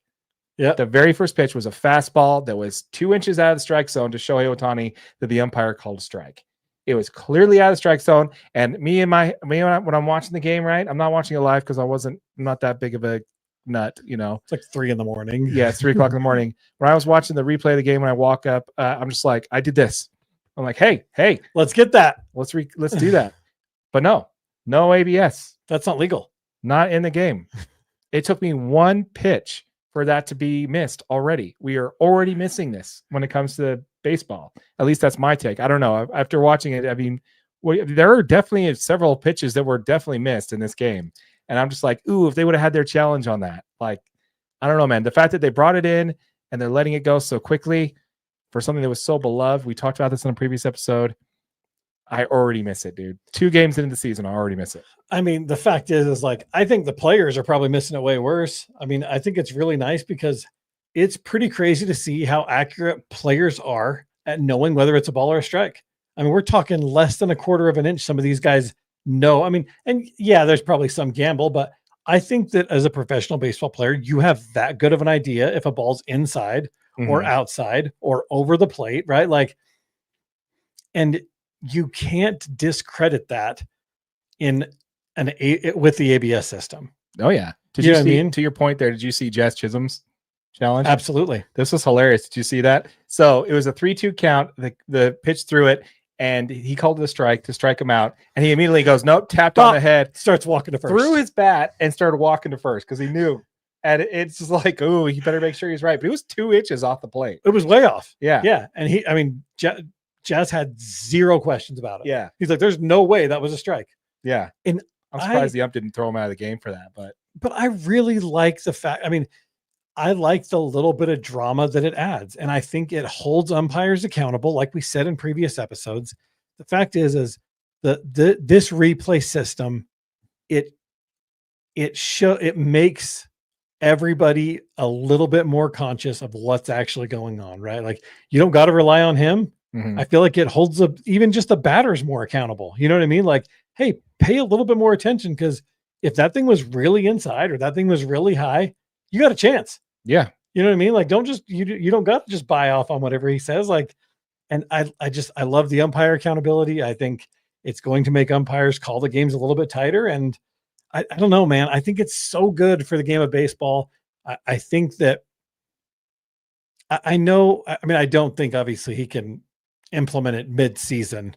B: Yeah.
A: The very first pitch was a fastball that was 2 inches out of the strike zone to Shohei Ohtani that the umpire called a strike. It was clearly out of the strike zone. And when I'm watching the game, right? I'm not watching it live because I'm not that big of a nut,
B: It's like 3 a.m.
A: Yeah, it's 3 o'clock in the morning. When I was watching the replay of the game, when I walk up, I'm just like, I did this. I'm like, hey,
B: let's get that.
A: Let's do that. But no ABS.
B: That's not legal.
A: Not in the game. It took me 1 pitch for that to be missed already. We are already missing this when it comes to baseball. At least that's my take. I don't know. After watching it, I mean, there are definitely several pitches that were definitely missed in this game. And I'm just like, ooh, if they would have had their challenge on that. Like, I don't know, man. The fact that they brought it in and they're letting it go so quickly for something that was so beloved. We talked about this in a previous episode. I already miss it, dude. 2 games into the season, I already miss it.
B: I mean, the fact is like, I think the players are probably missing it way worse. I mean, I think it's really nice because it's pretty crazy to see how accurate players are at knowing whether it's a ball or a strike. I mean, we're talking less than a quarter of an inch. Some of these guys know. I mean, and yeah, there's probably some gamble, but I think that as a professional baseball player, you have that good of an idea if a ball's inside or outside or over the plate, right? Like, and you can't discredit that with the ABS system.
A: Oh yeah. Did you see, to your point there, did you see Jazz Chisholm's challenge?
B: Absolutely.
A: This was hilarious. Did you see that? So it was a 3-2 count. The pitch threw it and he called it a strike to strike him out. And he immediately goes, nope, tapped on the head,
B: starts walking to first,
A: threw his bat and started walking to first because he knew. And it's just like, oh, he better make sure he's right. But it was 2 inches off the plate.
B: It was way off.
A: Yeah.
B: Yeah. And Jazz had 0 questions about it.
A: Yeah.
B: He's like, there's no way that was a strike.
A: Yeah.
B: And
A: I'm surprised the ump didn't throw him out of the game for that.
B: But I really like the fact, I mean, I like the little bit of drama that it adds. And I think it holds umpires accountable. Like we said in previous episodes, the fact is this replay system, it makes everybody a little bit more conscious of what's actually going on, right? Like you don't got to rely on him. I feel like it holds up even just the batters more accountable. You know what I mean? Like, hey, pay a little bit more attention because if that thing was really inside or that thing was really high, you got a chance.
A: Yeah.
B: You know what I mean? Like, don't just, you don't got to just buy off on whatever he says. Like, and I love the umpire accountability. I think it's going to make umpires call the games a little bit tighter. And I don't know, man. I think it's so good for the game of baseball. I think that I know, I mean, I don't think obviously he can implement it mid-season,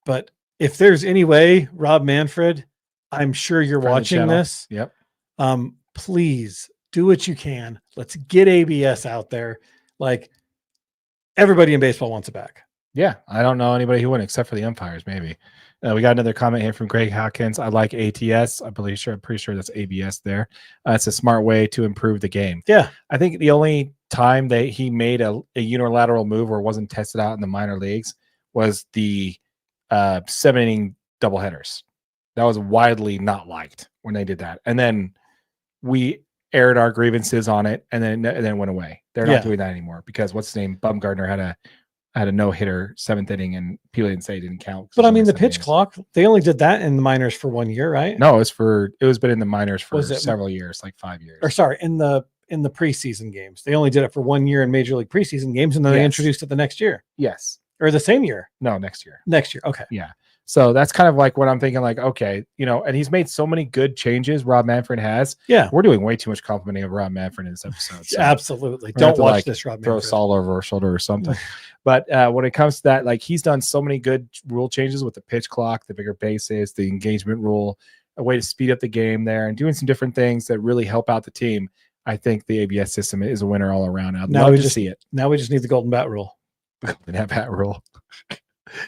B: but if there's any way, Rob Manfred, I'm sure you're watching this.
A: Yep.
B: Please do what you can. Let's get ABS out there. Like everybody in baseball wants it back.
A: Yeah. I don't know anybody who wouldn't except for the umpires, maybe. We got another comment here from Greg Hawkins. I like ATS. I'm pretty sure that's ABS there. It's a smart way to improve the game.
B: Yeah.
A: I think the only time that he made a unilateral move or wasn't tested out in the minor leagues was the 7-inning doubleheaders. That was widely not liked when they did that. And then we aired our grievances on it and then went away. They're not doing that anymore because what's his name? Bumgarner had a no-hitter 7th inning and people didn't say it didn't count.
B: But I mean, the pitch clock, they only did that in the minors for 1 year, right?
A: No, it was been in the minors for several years, like 5 years.
B: Or sorry, in the preseason games. They only did it for 1 year in major league preseason games, and then they introduced it the next year.
A: Yes.
B: Or the same year.
A: No, next year.
B: Next year. Okay.
A: Yeah. So that's kind of like what I'm thinking, like, okay, and he's made so many good changes. Rob Manfred has. Yeah. We're doing way too much complimenting of Rob Manfred in this episode. So
B: absolutely. Don't watch this, Rob Manfred.
A: Throw salt over our shoulder or something. But when it comes to that, like he's done so many good rule changes with the pitch clock, the bigger bases, the engagement rule, a way to speed up the game there and doing some different things that really help out the team. I think the ABS system is a winner all around. I'd love to see it.
B: Now we just need the golden bat rule.
A: Golden bat rule.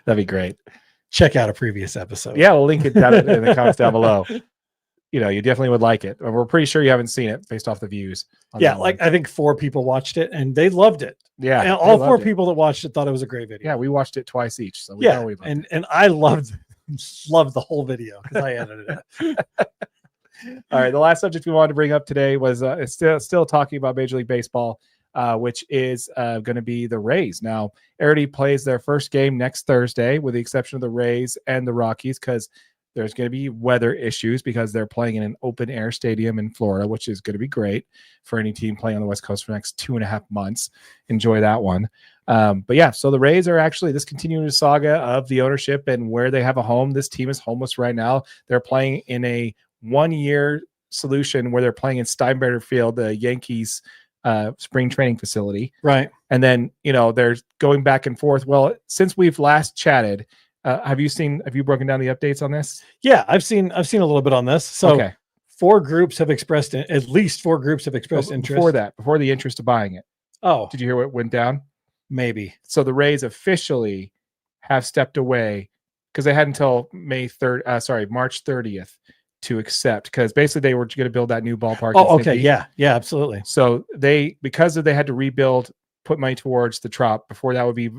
A: That'd be great.
B: Check out a previous episode.
A: Yeah, we'll link it down in the comments down below. You definitely would like it. We're pretty sure you haven't seen it based off the views.
B: Yeah, like I think 4 people watched it and they loved it.
A: Yeah,
B: and all 4 people that watched it thought it was a great video.
A: Yeah, we watched it twice each, so we know we loved it.
B: And I loved the whole video because I edited it.
A: All right, the last subject we wanted to bring up today was still talking about Major League Baseball. Which is going to be the Rays. Now, Arity plays their first game next Thursday, with the exception of the Rays and the Rockies, because There's going to be weather issues because they're playing in an open air stadium in Florida, which is going to be great for any team playing on the West Coast for the next 2.5 months. Enjoy that one. But yeah, so the Rays are actually this continuing saga of the ownership and where they have a home. This team is homeless right now. They're playing in a 1-year solution where they're playing in Steinbrenner Field, the Yankees spring training facility.
B: Right.
A: And then, they're going back and forth. Well, since we've last chatted, have you broken down the updates on this?
B: Yeah, I've seen a little bit on this. So
A: okay.
B: at least four groups have expressed interest.
A: Before the interest of buying it.
B: Oh,
A: did you hear what went down?
B: Maybe.
A: So the Rays officially have stepped away because they had until March 30th to accept, because basically they were going to build that new ballpark.
B: Oh, okay. Yeah, absolutely.
A: So because they had to rebuild, put money towards the Trop before that would be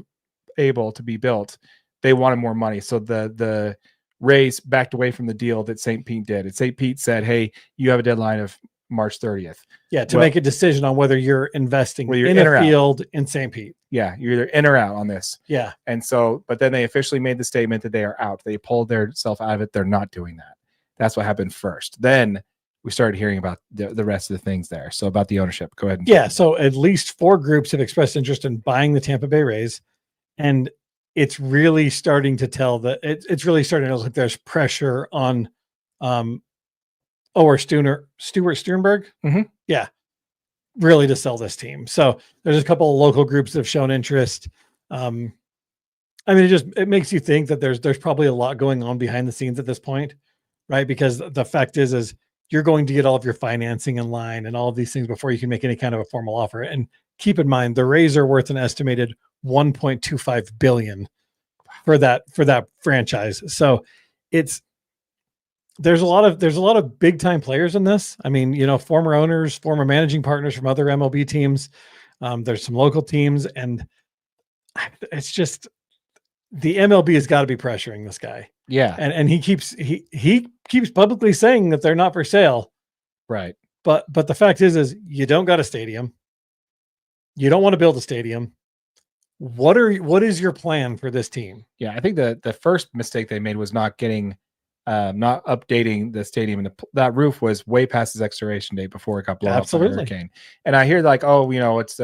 A: able to be built. They wanted more money. So the Rays backed away from the deal that St. Pete did. And St. Pete said, hey, you have a deadline of March 30th.
B: Yeah, to make a decision on whether you're investing in a field in St. Pete.
A: Yeah, you're either in or out on this.
B: Yeah.
A: And so, but then they officially made the statement that they are out. They pulled themselves out of it. They're not doing that. That's what happened first. Then we started hearing about the rest of the things there. So about the ownership. Go ahead.
B: Yeah, so at least 4 groups have expressed interest in buying the Tampa Bay Rays. And it's really starting to tell that it's really starting to look like there's pressure on Stuart Sternberg.
A: Mm-hmm.
B: Yeah, really to sell this team. So there's a couple of local groups that have shown interest. I mean, it makes you think that there's probably a lot going on behind the scenes at this point, right? Because the fact is you're going to get all of your financing in line and all of these things before you can make any kind of a formal offer. And keep in mind, the Rays are worth an estimated $1.25 billion for that franchise. So there's a lot of big time players in this. I mean, former owners, former managing partners from other MLB teams. There's some local teams, and it's just the MLB has got to be pressuring this guy.
A: Yeah.
B: And he keeps publicly saying that they're not for sale.
A: Right.
B: But the fact is you don't got a stadium. You don't want to build a stadium. What is your plan for this team?
A: Yeah, I think the first mistake they made was not updating the stadium, and that roof was way past its expiration date before it got blown up by a hurricane. And I hear like, it's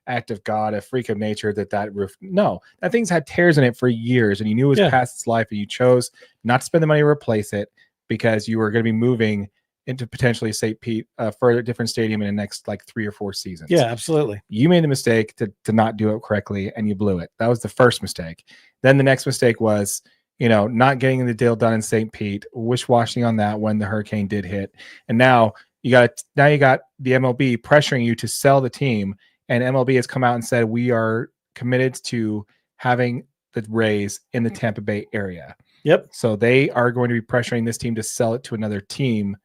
A: act of God, a freak of nature that roof. No, that thing's had tears in it for years, and you knew it was past its life, and you chose not to spend the money to replace it because you were going to be moving into potentially St. Pete for a different stadium in the next 3 or 4 seasons.
B: Yeah, absolutely.
A: You made the mistake to not do it correctly, and you blew it. That was the first mistake. Then the next mistake was, not getting the deal done in St. Pete, wish-washing on that when the hurricane did hit. And now you got the MLB pressuring you to sell the team, and MLB has come out and said, we are committed to having the Rays in the Tampa Bay area.
B: Yep.
A: So they are going to be pressuring this team to sell it to another team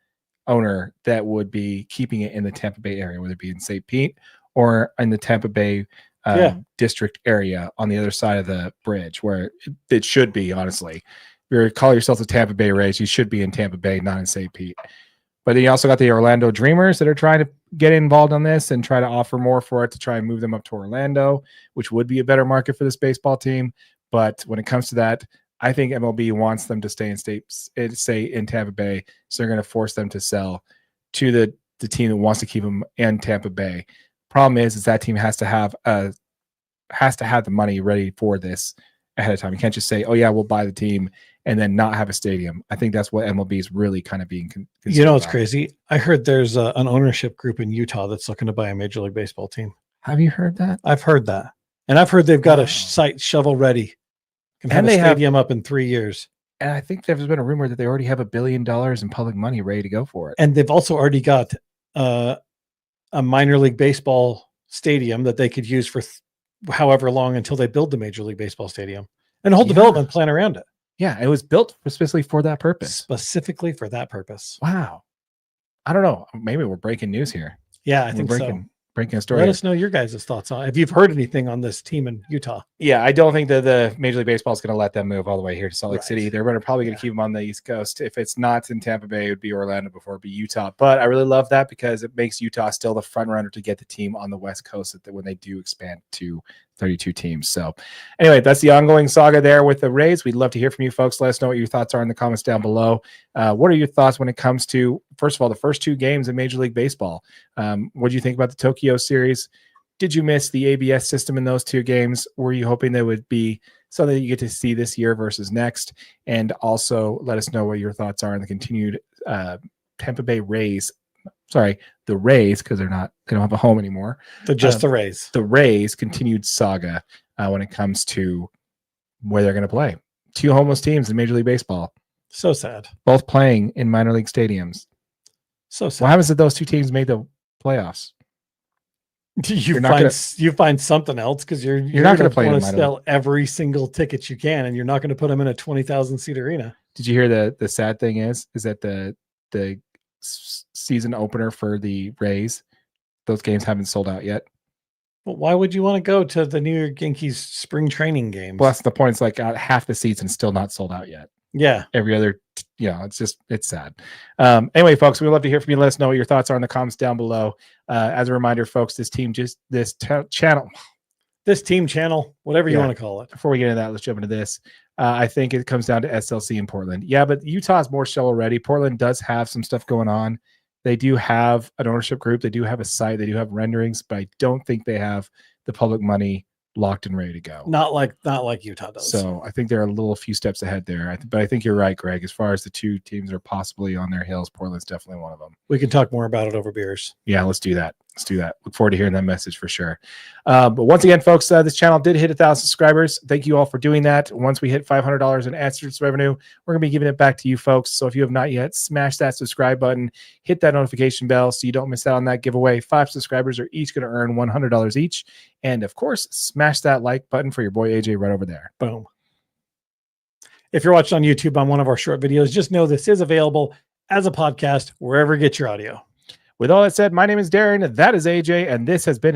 A: owner that would be keeping it in the Tampa Bay area, whether it be in St. Pete or in the Tampa Bay district area on the other side of the bridge, where it should be. Honestly, if you call yourself the Tampa Bay Rays, you should be in Tampa Bay, not in St. Pete. But then you also got the Orlando Dreamers that are trying to get involved on this and try to offer more for it to try and move them up to Orlando, which would be a better market for this baseball team. But when it comes to that, I think MLB wants them to stay in Tampa Bay, so they're going to force them to sell to the team that wants to keep them in Tampa Bay. Problem is that team has to have the money ready for this ahead of time. You can't just say, "Oh yeah, we'll buy the team," and then not have a stadium. I think that's what MLB is really kind of being.
B: It's crazy. I heard there's an ownership group in Utah that's looking to buy a Major League Baseball team.
A: Have you heard that?
B: I've heard that, and I've heard they've got a site shovel ready. Can have a stadium up in 3 years.
A: And I think there's been a rumor that they already have $1 billion in public money ready to go for it.
B: And they've also already got a minor league baseball stadium that they could use for however long until they build the Major League Baseball stadium, and a whole development plan around it.
A: Yeah, it was built specifically for that purpose.
B: Specifically for that purpose.
A: Wow. I don't know. Maybe we're breaking news here.
B: Yeah, I think so.
A: Breaking a story.
B: Let us know your guys' thoughts on it. If you've heard anything on this team in Utah.
A: Yeah, I don't think that the Major League Baseball is going to let them move all the way here to Salt Lake
B: Right.
A: City. They're probably going to keep them on the East Coast. If it's not in Tampa Bay, it would be Orlando before it be Utah. But I really love that because it makes Utah still the front runner to get the team on the West Coast when they do expand to 32 teams. So anyway, that's the ongoing saga there with the Rays. We'd love to hear from you folks. Let us know what your thoughts are in the comments down below. What are your thoughts when it comes to, first of all, the first 2 games in Major League Baseball? What do you think about the Tokyo series? Did you miss the ABS system in those 2 games? Were you hoping they would be something you get to see this year versus next? And also let us know what your thoughts are on the continued Tampa Bay Rays. Sorry, the Rays, because they don't have a home anymore.
B: The Rays.
A: The Rays continued saga when it comes to where they're going to play. 2 homeless teams in Major League Baseball.
B: So sad.
A: Both playing in minor league stadiums.
B: So sad.
A: What happens if those 2 teams made the playoffs?
B: You find something else because you're
A: not going to play
B: want to sell every single ticket you can, and you're not going to put them in a 20,000 seat arena.
A: Did you hear the sad thing is that the season opener for the Rays, those games haven't sold out yet?
B: Well, why would you want to go to the New York Yankees spring training games?
A: Well, that's the point. It's like half the seats and still not sold out yet.
B: Yeah.
A: Every other, it's sad. Anyway, folks, we'd love to hear from you. Let us know what your thoughts are in the comments down below. As a reminder, folks, this team channel,
B: whatever you want to call it.
A: Before we get into that, let's jump into this. I think it comes down to SLC in Portland. Yeah, but Utah's more shell already. Portland does have some stuff going on. They do have an ownership group. They do have a site. They do have renderings, but I don't think they have the public money locked and ready to go.
B: Not like Utah does.
A: So I think they're a few steps ahead there. But I think you're right, Greg. As far as the 2 teams are possibly on their heels, Portland's definitely one of them.
B: We can talk more about it over beers.
A: Yeah, let's do that. Look forward to hearing that message for sure. But once again, folks, this channel did hit 1,000 subscribers. Thank you all for doing that. Once we hit $500 in AdSense revenue, we're going to be giving it back to you folks. So if you have not yet, smash that subscribe button, hit that notification bell so you don't miss out on that giveaway. 5 subscribers are each going to earn $100 each. And of course, smash that like button for your boy AJ right over there.
B: Boom. If you're watching on YouTube on one of our short videos, just know this is available as a podcast wherever you get your audio.
A: With all that said, my name is Darren. That is AJ, and this has been